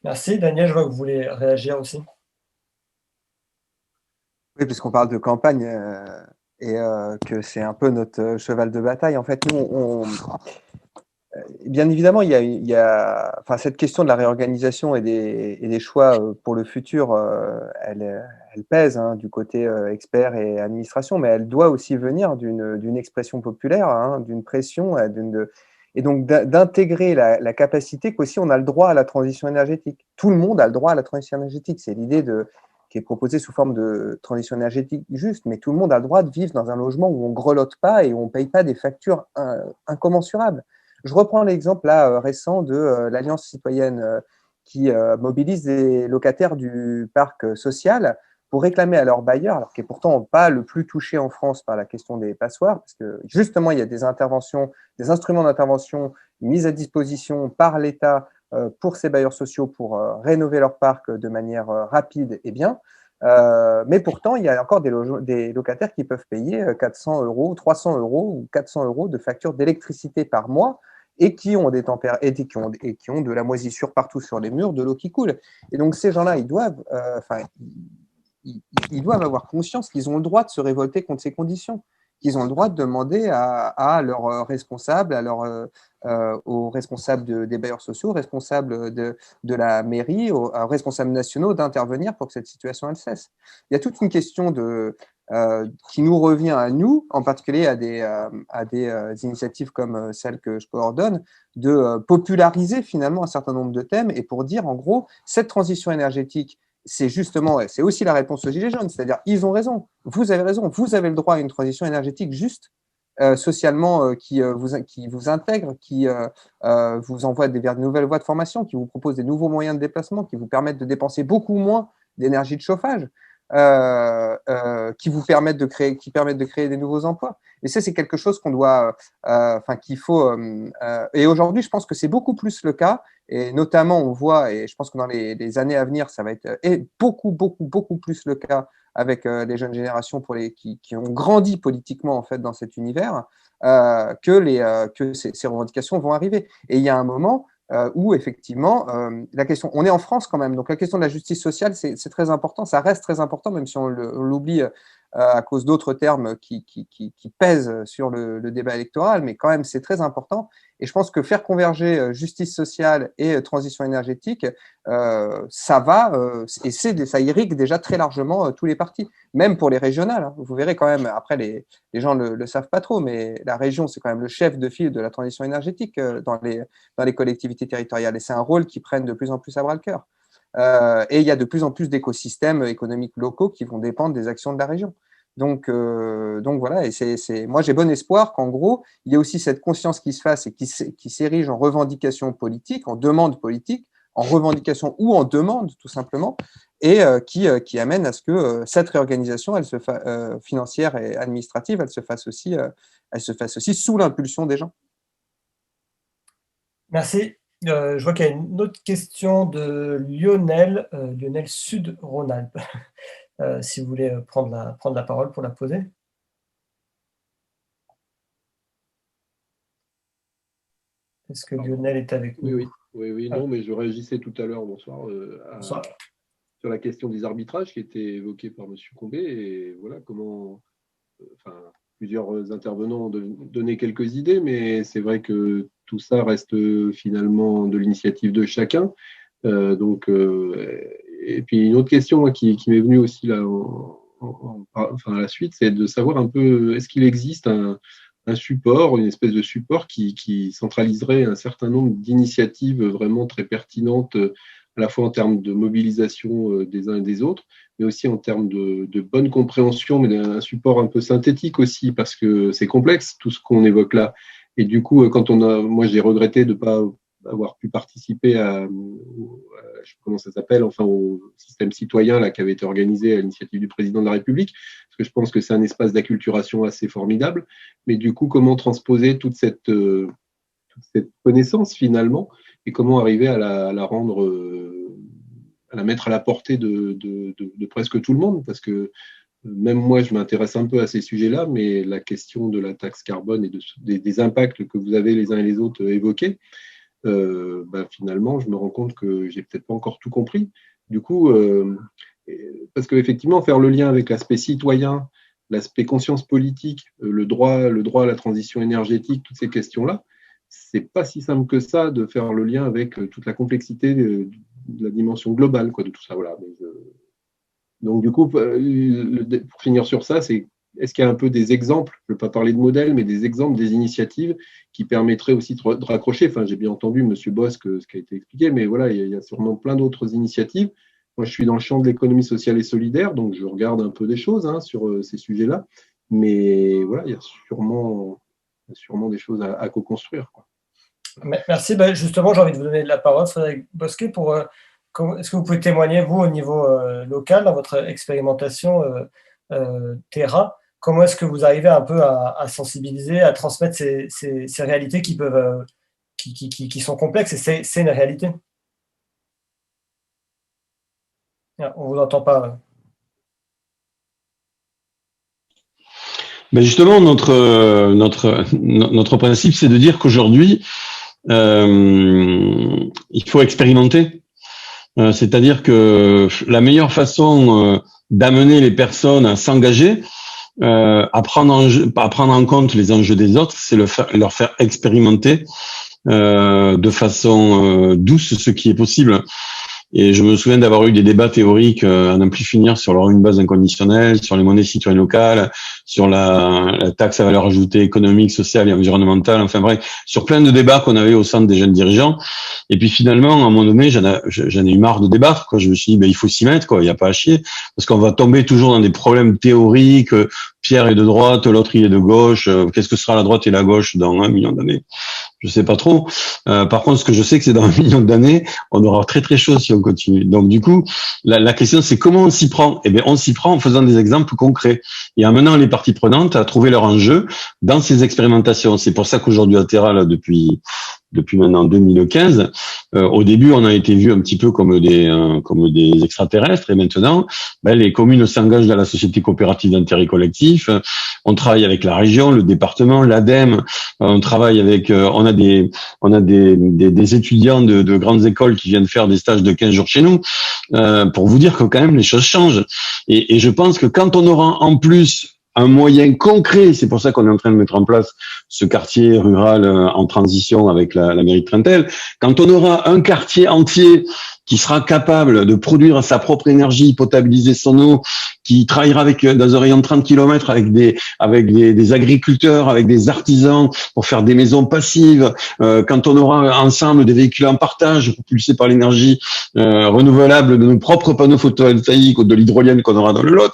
Merci. Daniel, je vois que vous voulez réagir aussi. Oui, puisqu'on parle de campagne et que c'est un peu notre cheval de bataille. En fait, nous, bien évidemment, il y a enfin, cette question de la réorganisation et des choix pour le futur, elle pèse du côté expert et administration, mais elle doit aussi venir d'une expression populaire, d'une pression, et donc d'intégrer la capacité qu'aussi on a le droit à la transition énergétique. Tout le monde a le droit à la transition énergétique. C'est l'idée qui est proposée sous forme de transition énergétique juste, mais tout le monde a le droit de vivre dans un logement où on ne grelotte pas et où on ne paye pas des factures incommensurables. Je reprends l'exemple récent de l'Alliance citoyenne qui mobilise des locataires du parc social pour réclamer à leur bailleur, alors qui est pourtant pas le plus touché en France par la question des passoires, parce que justement, il y a des instruments d'intervention mis à disposition par l'État pour ces bailleurs sociaux pour rénover leur parc de manière rapide et bien. Mais pourtant, il y a encore des locataires qui peuvent payer 400 €, 300 € ou 400 € de facture d'électricité par mois et qui ont qui ont de la moisissure partout sur les murs, de l'eau qui coule. Et donc, ces gens-là, ils doivent avoir conscience qu'ils ont le droit de se révolter contre ces conditions, qu'ils ont le droit de demander à leurs responsables, aux responsables des bailleurs sociaux, aux responsables de la mairie, aux responsables nationaux d'intervenir pour que cette situation elle cesse. Il y a toute une question qui nous revient à nous, en particulier à des initiatives comme celle que je coordonne, de populariser finalement un certain nombre de thèmes et pour dire en gros, cette transition énergétique, c'est aussi la réponse aux Gilets jaunes, c'est-à-dire ils ont raison, vous avez le droit à une transition énergétique juste, socialement, qui vous intègre, qui vous envoie vers de nouvelles voies de formation, qui vous propose des nouveaux moyens de déplacement, qui vous permettent de dépenser beaucoup moins d'énergie de chauffage, qui permettent de créer des nouveaux emplois. Et ça, c'est quelque chose qu'il faut. Et aujourd'hui, je pense que c'est beaucoup plus le cas. Et notamment, on voit, et je pense que dans les années à venir, ça va être beaucoup, beaucoup, beaucoup plus le cas avec les jeunes générations qui ont grandi politiquement en fait dans cet univers, que ces revendications vont arriver. Et il y a un moment où effectivement, la question, on est en France quand même, donc la question de la justice sociale, c'est très important, ça reste très important, même si on l'oublie à cause d'autres termes qui pèsent sur le débat électoral, mais quand même c'est très important. Et je pense que faire converger justice sociale et transition énergétique, ça irrigue déjà très largement tous les partis, même pour les régionales. Vous verrez quand même, après les gens le savent pas trop, mais la région c'est quand même le chef de file de la transition énergétique dans les collectivités territoriales, et c'est un rôle qu'ils prennent de plus en plus à bras le cœur. Et il y a de plus en plus d'écosystèmes économiques locaux qui vont dépendre des actions de la région. Donc voilà, et moi j'ai bon espoir qu'en gros, il y ait aussi cette conscience qui se fasse et qui s'érige en revendication politique, en demande politique, en revendication ou en demande tout simplement, et qui amène à ce que cette réorganisation, financière et administrative, elle se fasse aussi sous l'impulsion des gens. Merci. Je vois qu'il y a une autre question de Lionel, Lionel Sud-Rhône-Alpes. Si vous voulez prendre la parole pour la poser. Est-ce que Lionel est avec nous? Oui, non, mais je réagissais tout à l'heure, bonsoir, sur la question des arbitrages qui était évoquée par M. Combet, et voilà comment, plusieurs intervenants ont donné quelques idées, mais c'est vrai que tout ça reste finalement de l'initiative de chacun. Et puis une autre question qui m'est venue aussi là, à la suite, c'est de savoir un peu, est-ce qu'il existe un support, une espèce de support qui centraliserait un certain nombre d'initiatives vraiment très pertinentes, à la fois en termes de mobilisation des uns et des autres, mais aussi en termes de bonne compréhension, mais d'un support un peu synthétique aussi, parce que c'est complexe tout ce qu'on évoque là. Et du coup, moi j'ai regretté de ne pas avoir pu participer comment ça s'appelle, au système citoyen là, qui avait été organisé à l'initiative du président de la République, parce que je pense que c'est un espace d'acculturation assez formidable. Mais du coup, comment transposer toute cette connaissance finalement, et comment arriver à la rendre, à la mettre à la portée de presque tout le monde, parce que même moi, je m'intéresse un peu à ces sujets-là, mais la question de la taxe carbone et des impacts que vous avez les uns et les autres évoqués, finalement, je me rends compte que j'ai peut-être pas encore tout compris. Du coup, parce qu'effectivement, faire le lien avec l'aspect citoyen, l'aspect conscience politique, le droit à la transition énergétique, toutes ces questions-là, c'est pas si simple que ça de faire le lien avec toute la complexité de la dimension globale, de tout ça. Voilà. Donc, du coup, pour finir sur ça, est-ce qu'il y a un peu des exemples, je ne veux pas parler de modèles, mais des exemples, des initiatives qui permettraient aussi de raccrocher. Enfin, j'ai bien entendu, M. Bosque, ce qui a été expliqué, mais voilà, il y a sûrement plein d'autres initiatives. Moi, je suis dans le champ de l'économie sociale et solidaire, donc je regarde un peu des choses sur ces sujets-là. Mais voilà, il y a sûrement des choses à co-construire. Merci. Justement, j'ai envie de vous donner la parole, Frédéric Bosquet, est-ce que vous pouvez témoigner, vous, au niveau local, dans votre expérimentation Terra, comment est-ce que vous arrivez un peu à sensibiliser, à transmettre ces réalités qui sont complexes, et c'est une réalité. On ne vous entend pas. Justement, notre principe, c'est de dire qu'aujourd'hui, il faut expérimenter. C'est-à-dire que la meilleure façon d'amener les personnes à s'engager, à prendre en compte les enjeux des autres, c'est leur faire expérimenter de façon douce ce qui est possible. Et je me souviens d'avoir eu des débats théoriques à n'en plus finir sur leur une base inconditionnelle, sur les monnaies citoyennes locales, sur la taxe à valeur ajoutée économique, sociale et environnementale, enfin bref, sur plein de débats qu'on avait au sein des jeunes dirigeants. Et puis finalement, à un moment donné, j'en ai eu marre de débattre, Je me suis dit, il faut s'y mettre, il n'y a pas à chier, parce qu'on va tomber toujours dans des problèmes théoriques. Pierre est de droite, l'autre il est de gauche. Qu'est-ce que sera la droite et la gauche dans 1 million d'années? Je sais pas trop. Par contre, ce que je sais, que c'est dans 1 million d'années, on aura très très chaud si on continue. Donc du coup, la question c'est comment on s'y prend. On s'y prend en faisant des exemples concrets et en menant les parties prenantes à trouver leur enjeu dans ces expérimentations. C'est pour ça qu'aujourd'hui à Terra, là, depuis maintenant 2015, au début on a été vu un petit peu comme des extraterrestres, et maintenant les communes s'engagent dans la société coopérative d'intérêt collectif. On travaille avec la région, le département, l'ADEME. On travaille avec, on a des étudiants de grandes écoles qui viennent faire des stages de 15 jours chez nous, pour vous dire que quand même les choses changent. Et je pense que quand on aura en plus un moyen concret, c'est pour ça qu'on est en train de mettre en place ce quartier rural en transition avec la mairie de Trentel, quand on aura un quartier entier qui sera capable de produire sa propre énergie, potabiliser son eau, qui travaillera dans un rayon de 30 km avec des agriculteurs, avec des artisans pour faire des maisons passives, quand on aura ensemble des véhicules en partage propulsés par l'énergie renouvelable de nos propres panneaux photovoltaïques ou de l'hydrolienne qu'on aura dans le Lot,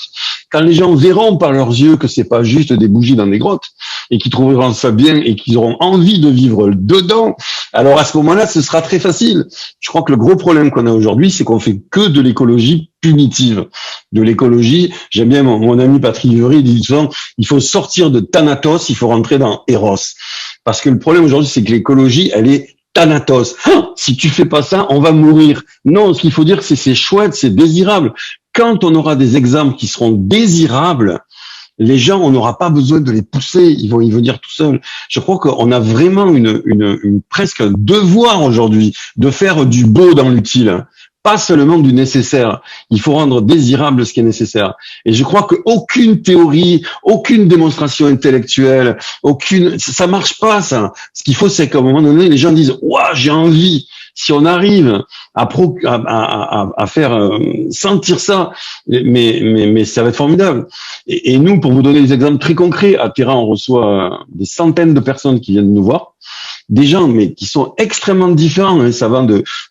quand les gens verront par leurs yeux que c'est pas juste des bougies dans des grottes et qu'ils trouveront ça bien et qu'ils auront envie de vivre dedans, alors à ce moment-là, ce sera très facile. Je crois que le gros problème qu'on a aujourd'hui, c'est qu'on fait que de l'écologie punitive. De l'écologie, j'aime bien mon ami Patrick Viory, il dit souvent, il faut sortir de Thanatos, il faut rentrer dans Eros. Parce que le problème aujourd'hui, c'est que l'écologie, elle est Thanatos. Ah, si tu fais pas ça, on va mourir. Non, ce qu'il faut dire, c'est chouette, c'est désirable. Quand on aura des exemples qui seront désirables, les gens, on n'aura pas besoin de les pousser, ils vont y venir tout seuls. Je crois qu'on a vraiment presque un devoir aujourd'hui de faire du beau dans l'utile, pas seulement du nécessaire. Il faut rendre désirable ce qui est nécessaire. Et je crois qu'aucune théorie, aucune démonstration intellectuelle, ça marche pas, ça. Ce qu'il faut, c'est qu'à un moment donné, les gens disent, ouah, j'ai envie. Si on arrive à faire sentir ça, mais ça va être formidable. Et nous, pour vous donner des exemples très concrets, à Terra, on reçoit des centaines de personnes qui viennent nous voir, des gens mais qui sont extrêmement différents. Hein. Ça va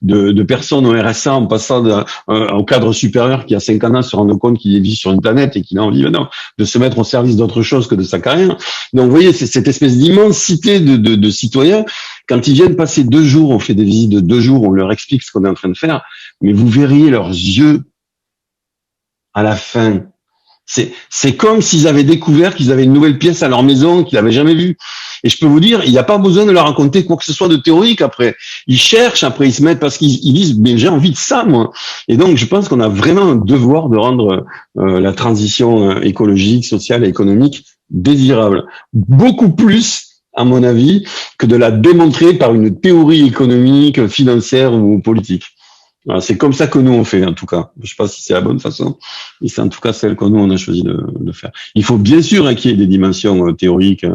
de personnes au RSA en passant au cadre supérieur qui a 50 ans se rendre compte qu'il vit sur une planète et qu'il a envie maintenant de se mettre au service d'autre chose que de sa carrière. Donc vous voyez, c'est cette espèce d'immensité de citoyens. Quand ils viennent passer 2 jours, on fait des visites de 2 jours, on leur explique ce qu'on est en train de faire, mais vous verriez leurs yeux à la fin. C'est comme s'ils avaient découvert qu'ils avaient une nouvelle pièce à leur maison qu'ils n'avaient jamais vue. Et je peux vous dire, il n'y a pas besoin de leur raconter quoi que ce soit de théorique après. Ils cherchent, après ils se mettent parce qu'ils disent, mais j'ai envie de ça, moi. Et donc, je pense qu'on a vraiment un devoir de rendre la transition écologique, sociale et économique désirable. Beaucoup plus, à mon avis, que de la démontrer par une théorie économique, financière ou politique. Voilà, c'est comme ça que nous on fait, en tout cas. Je sais pas si c'est la bonne façon, mais c'est en tout cas celle que nous on a choisi de faire. Il faut bien sûr qu'il y ait des dimensions théoriques.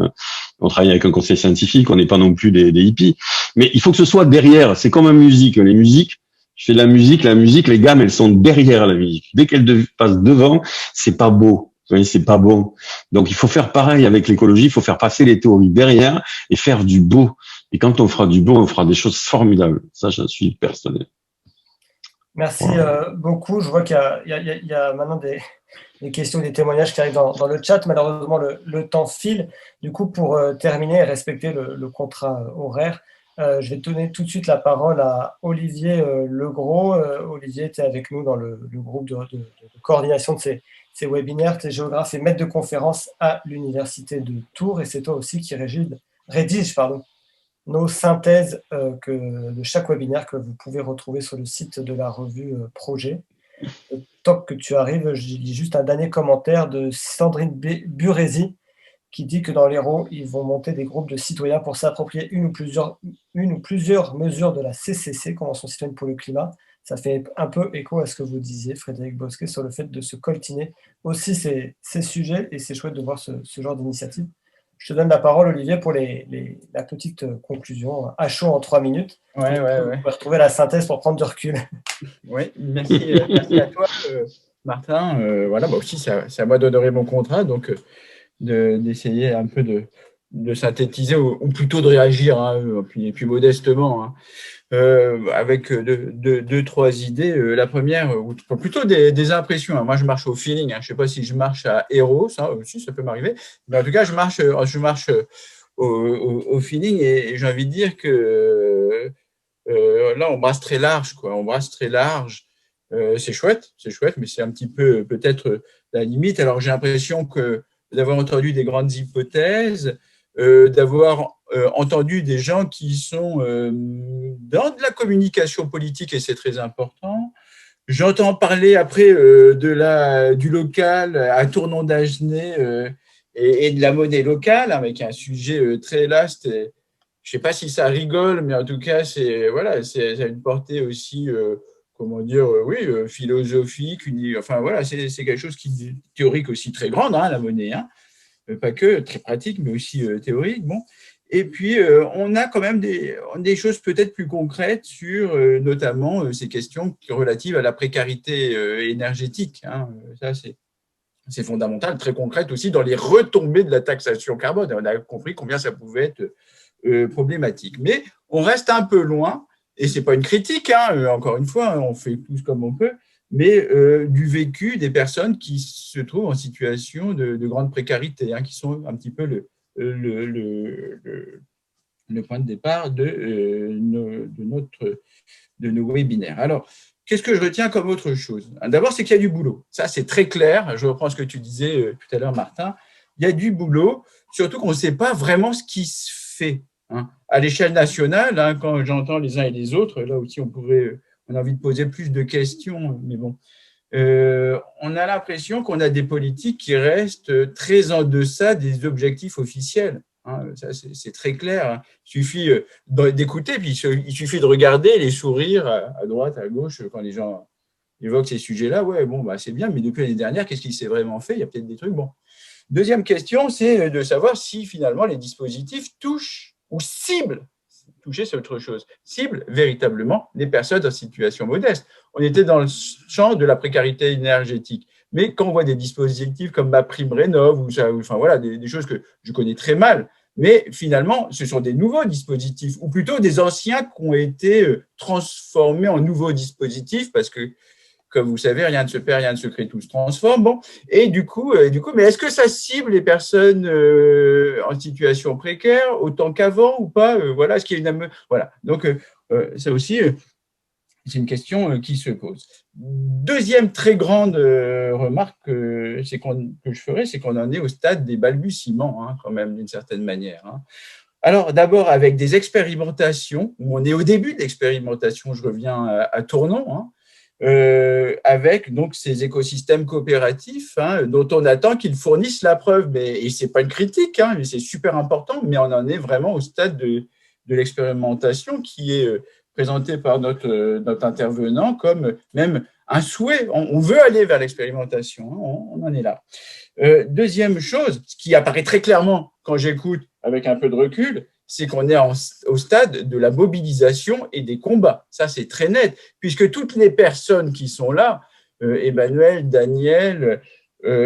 On travaille avec un conseil scientifique, on n'est pas non plus des hippies, mais il faut que ce soit derrière. C'est comme en musique. Les musiques, je fais de la musique, les gammes, elles sont derrière la musique. Dès qu'elles passent devant, c'est pas beau. Vous voyez, c'est pas bon. Donc il faut faire pareil avec l'écologie. Il faut faire passer les théories derrière et faire du beau. Et quand on fera du beau, on fera des choses formidables. Ça, j'en suis persuadé. Merci beaucoup. Je vois qu'il y a maintenant des questions, des témoignages qui arrivent dans le chat. Malheureusement, le temps file. Du coup, pour terminer et respecter le contrat horaire, je vais donner tout de suite la parole à Olivier Legros. Olivier était avec nous dans le groupe de coordination de ces webinaires. Tu es géographe et maître de conférence à l'Université de Tours. Et c'est toi aussi qui rédige nos synthèses de chaque webinaire que vous pouvez retrouver sur le site de la revue Projet. Tant que tu arrives, je lis juste un dernier commentaire de Sandrine Burezi qui dit que dans l'Hérault, ils vont monter des groupes de citoyens pour s'approprier une ou plusieurs mesures de la CCC, Convention citoyenne pour le climat. Ça fait un peu écho à ce que vous disiez, Frédéric Bosquet, sur le fait de se coltiner aussi ces sujets, et c'est chouette de voir ce genre d'initiative. Je te donne la parole, Olivier, pour la petite conclusion à chaud en 3 minutes. Ouais. Vous pouvez retrouver la synthèse pour prendre du recul. Oui, merci à toi, Martin. Voilà, moi aussi, c'est à moi d'honorer mon contrat, donc d'essayer un peu de synthétiser, ou plutôt de réagir, hein, puis modestement, hein, avec 2-3 idées. La première, ou plutôt des impressions. Hein. Moi, je marche au feeling. Hein. Je ne sais pas si je marche à héros, ça aussi, ça peut m'arriver. Mais en tout cas, je marche au feeling, et j'ai envie de dire que là, on brasse très large, quoi. On brasse très large. C'est chouette, mais c'est un petit peu peut-être la limite. Alors, j'ai l'impression d'avoir entendu des grandes hypothèses, d'avoir entendu des gens qui sont dans de la communication politique, et c'est très important. J'entends parler après du local à tournant d'Agenais et de la monnaie locale, avec un sujet très vaste. Je ne sais pas si ça rigole, mais en tout cas, ça a une portée aussi, philosophique. Enfin voilà, c'est quelque chose qui est théorique aussi très grande, hein, la monnaie. Hein. Pas que très pratique, mais aussi théorique. Bon. Et puis, on a quand même des choses peut-être plus concrètes sur notamment ces questions relatives à la précarité énergétique. Hein. Ça, c'est fondamental, très concrète aussi dans les retombées de la taxation carbone. On a compris combien ça pouvait être problématique. Mais on reste un peu loin, et ce n'est pas une critique, hein, encore une fois, on fait tous comme on peut, mais du vécu des personnes qui se trouvent en situation de grande précarité, hein, qui sont un petit peu le point de départ de nos webinaires. Alors, qu'est-ce que je retiens comme autre chose? D'abord, c'est qu'il y a du boulot. Ça, c'est très clair. Je reprends ce que tu disais tout à l'heure, Martin. Il y a du boulot, surtout qu'on ne sait pas vraiment ce qui se fait. hein. À l'échelle nationale, hein, quand j'entends les uns et les autres, là aussi on a envie de poser plus de questions, mais bon, on a l'impression qu'on a des politiques qui restent très en deçà des objectifs officiels. Hein, ça, c'est très clair. Hein. Il suffit d'écouter, puis il suffit de regarder les sourires à droite, à gauche, quand les gens évoquent ces sujets-là. Ouais, bon, bah, c'est bien, mais depuis l'année dernière, qu'est-ce qui s'est vraiment fait? Il y a peut-être des trucs. Bon. Deuxième question, c'est de savoir si finalement les dispositifs touchent ou ciblent. Toucher, c'est autre chose. Cible véritablement les personnes en situation modeste. On était dans le champ de la précarité énergétique. Mais quand on voit des dispositifs comme ma prime rénov, ou enfin voilà, des choses que je connais très mal, mais finalement, ce sont des nouveaux dispositifs, ou plutôt des anciens qui ont été transformés en nouveaux dispositifs, parce que comme vous savez, rien ne se perd, rien ne se crée, tout se transforme. Bon, et du coup, mais est-ce que ça cible les personnes en situation précaire autant qu'avant ou pas? Voilà, est-ce qu'il y a voilà. Donc, ça aussi, c'est une question qui se pose. Deuxième très grande remarque que je ferai, c'est qu'on en est au stade des balbutiements, hein, quand même, d'une certaine manière. Hein. Alors, d'abord, avec des expérimentations, où on est au début de l'expérimentation, je reviens à Tournon, hein, avec donc ces écosystèmes coopératifs, hein, dont on attend qu'ils fournissent la preuve. Et ce n'est pas une critique, hein, mais c'est super important, mais on en est vraiment au stade de l'expérimentation qui est présenté par notre intervenant comme même un souhait. On veut aller vers l'expérimentation, hein, on en est là. Deuxième chose, ce qui apparaît très clairement quand j'écoute avec un peu de recul, c'est qu'on est au stade de la mobilisation et des combats. Ça, c'est très net, puisque toutes les personnes qui sont là, Emmanuel, Daniel,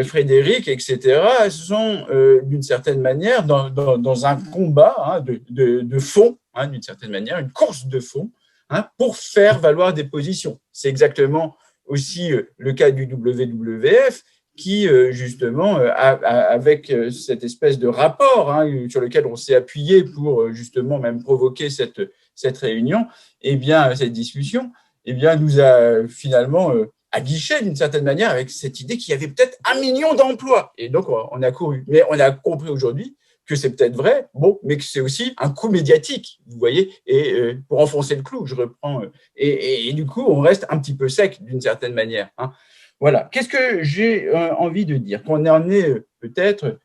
Frédéric, etc., sont d'une certaine manière dans un combat, hein, de fond, hein, d'une certaine manière, une course de fond, hein, pour faire valoir des positions. C'est exactement aussi le cas du WWF, qui, justement, avec cette espèce de rapport, hein, sur lequel on s'est appuyé pour, justement, même provoquer cette réunion, eh bien, cette discussion, eh bien, nous a finalement aguiché d'une certaine manière avec cette idée qu'il y avait peut-être 1 million d'emplois. Et donc, on a couru. Mais on a compris aujourd'hui que c'est peut-être vrai, bon, mais que c'est aussi un coup médiatique, vous voyez, et pour enfoncer le clou, je reprends, et du coup, on reste un petit peu sec d'une certaine manière, hein. Voilà. Qu'est-ce que j'ai envie de dire? Qu'on en est peut-être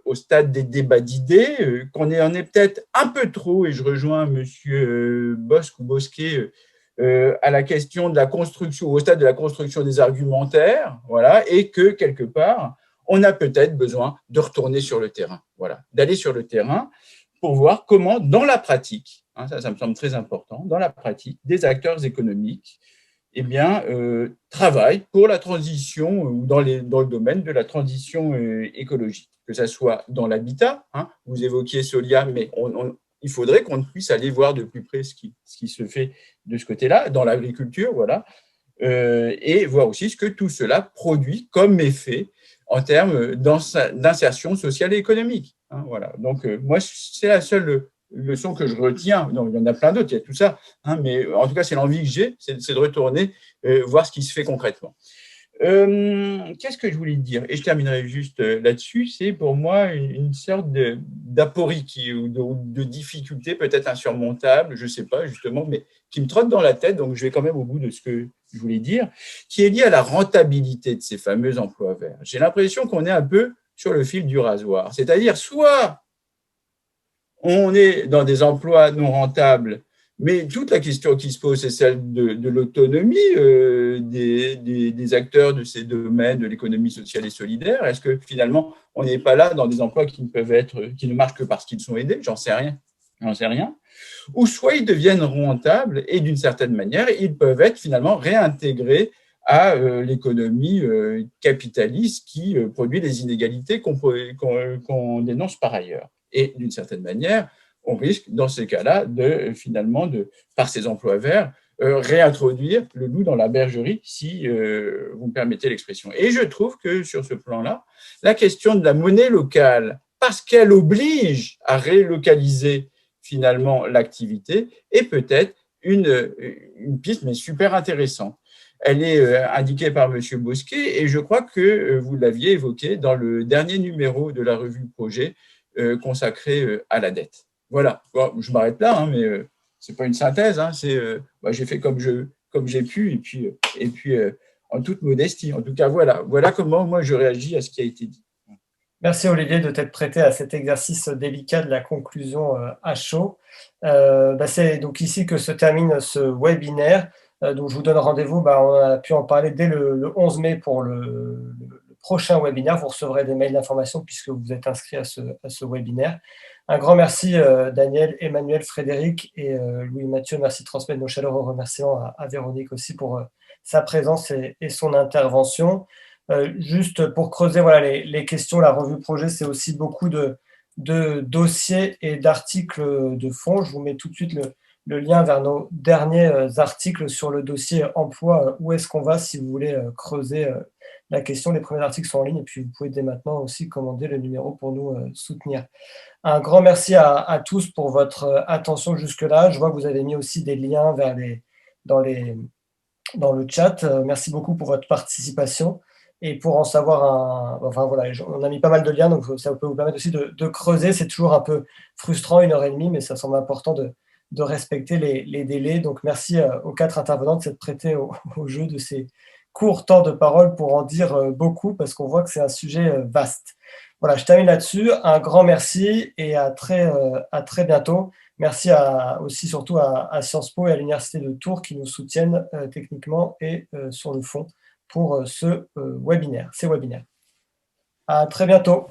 au stade des débats d'idées, qu'on en est peut-être un peu trop, et je rejoins M. Bosque ou Bosquet, à la question de la construction, au stade de la construction des argumentaires, voilà, et que quelque part, on a peut-être besoin de retourner sur le terrain, voilà, d'aller sur le terrain pour voir comment, dans la pratique, hein, ça me semble très important, dans la pratique, des acteurs économiques, eh bien, travaillent pour la transition ou dans le domaine de la transition écologique, que ce soit dans l'habitat, hein, vous évoquiez Solia, mais il faudrait qu'on puisse aller voir de plus près ce qui se fait de ce côté-là, dans l'agriculture, voilà, et voir aussi ce que tout cela produit comme effet en termes d'insertion sociale et économique. Hein, voilà. Donc, moi, c'est la seule leçon que je retiens. Non, il y en a plein d'autres, il y a tout ça, hein, mais en tout cas, c'est l'envie que j'ai, c'est de retourner voir ce qui se fait concrètement. Qu'est-ce que je voulais dire? Et je terminerai juste là-dessus. C'est pour moi une sorte d'aporie ou de difficulté peut-être insurmontable, je ne sais pas justement, mais qui me trotte dans la tête, donc je vais quand même au bout de ce que je voulais dire, qui est lié à la rentabilité de ces fameux emplois verts. J'ai l'impression qu'on est un peu sur le fil du rasoir, c'est-à-dire soit on est dans des emplois non rentables, mais toute la question qui se pose, c'est celle de l'autonomie des acteurs de ces domaines de l'économie sociale et solidaire. Est-ce que finalement, on n'est pas là dans des emplois qui ne marchent que parce qu'ils sont aidés? J'en sais rien. Ou soit ils deviennent rentables et d'une certaine manière, ils peuvent être finalement réintégrés à l'économie capitaliste qui produit des inégalités qu'on dénonce par ailleurs. Et d'une certaine manière, on risque, dans ces cas-là, par ces emplois verts, réintroduire le loup dans la bergerie, si vous me permettez l'expression. Et je trouve que sur ce plan-là, la question de la monnaie locale, parce qu'elle oblige à relocaliser finalement l'activité, est peut-être une piste, mais super intéressante. Elle est indiquée par M. Bosquet, et je crois que vous l'aviez évoqué dans le dernier numéro de la revue Projet, consacré à la dette. Voilà, bon, je m'arrête là, hein, mais ce n'est pas une synthèse, hein, j'ai fait comme j'ai pu, et puis en toute modestie. En tout cas, voilà comment moi je réagis à ce qui a été dit. Merci Olivier de t'être prêté à cet exercice délicat de la conclusion à chaud. C'est donc ici que se termine ce webinaire. Donc je vous donne rendez-vous, on a pu en parler dès le 11 mai pour le prochain webinaire. Vous recevrez des mails d'information puisque vous êtes inscrits à ce webinaire. Un grand merci Daniel, Emmanuel, Frédéric et Louis-Mathieu. Merci de transmettre nos chaleureux remerciements à Véronique aussi pour sa présence et son intervention. Juste pour creuser les questions, la revue projet, c'est aussi beaucoup de dossiers et d'articles de fond. Je vous mets tout de suite le lien vers nos derniers articles sur le dossier emploi. Où est-ce qu'on va si vous voulez creuser la question? Les premiers articles sont en ligne et puis vous pouvez dès maintenant aussi commander le numéro pour nous soutenir. Un grand merci à tous pour votre attention jusque-là. Je vois que vous avez mis aussi des liens dans le chat. Merci beaucoup pour votre participation. Et pour en savoir on a mis pas mal de liens, donc ça peut vous permettre aussi de creuser. C'est toujours un peu frustrant, 1h30, mais ça semble important de respecter les délais. Donc merci aux 4 intervenants de s'être prêtés au jeu de ces courts temps de parole pour en dire beaucoup, parce qu'on voit que c'est un sujet vaste. Voilà, je termine là-dessus. Un grand merci et à très bientôt. Merci aussi surtout à Sciences Po et à l'Université de Tours qui nous soutiennent techniquement et sur le fond pour ces webinaires. À très bientôt.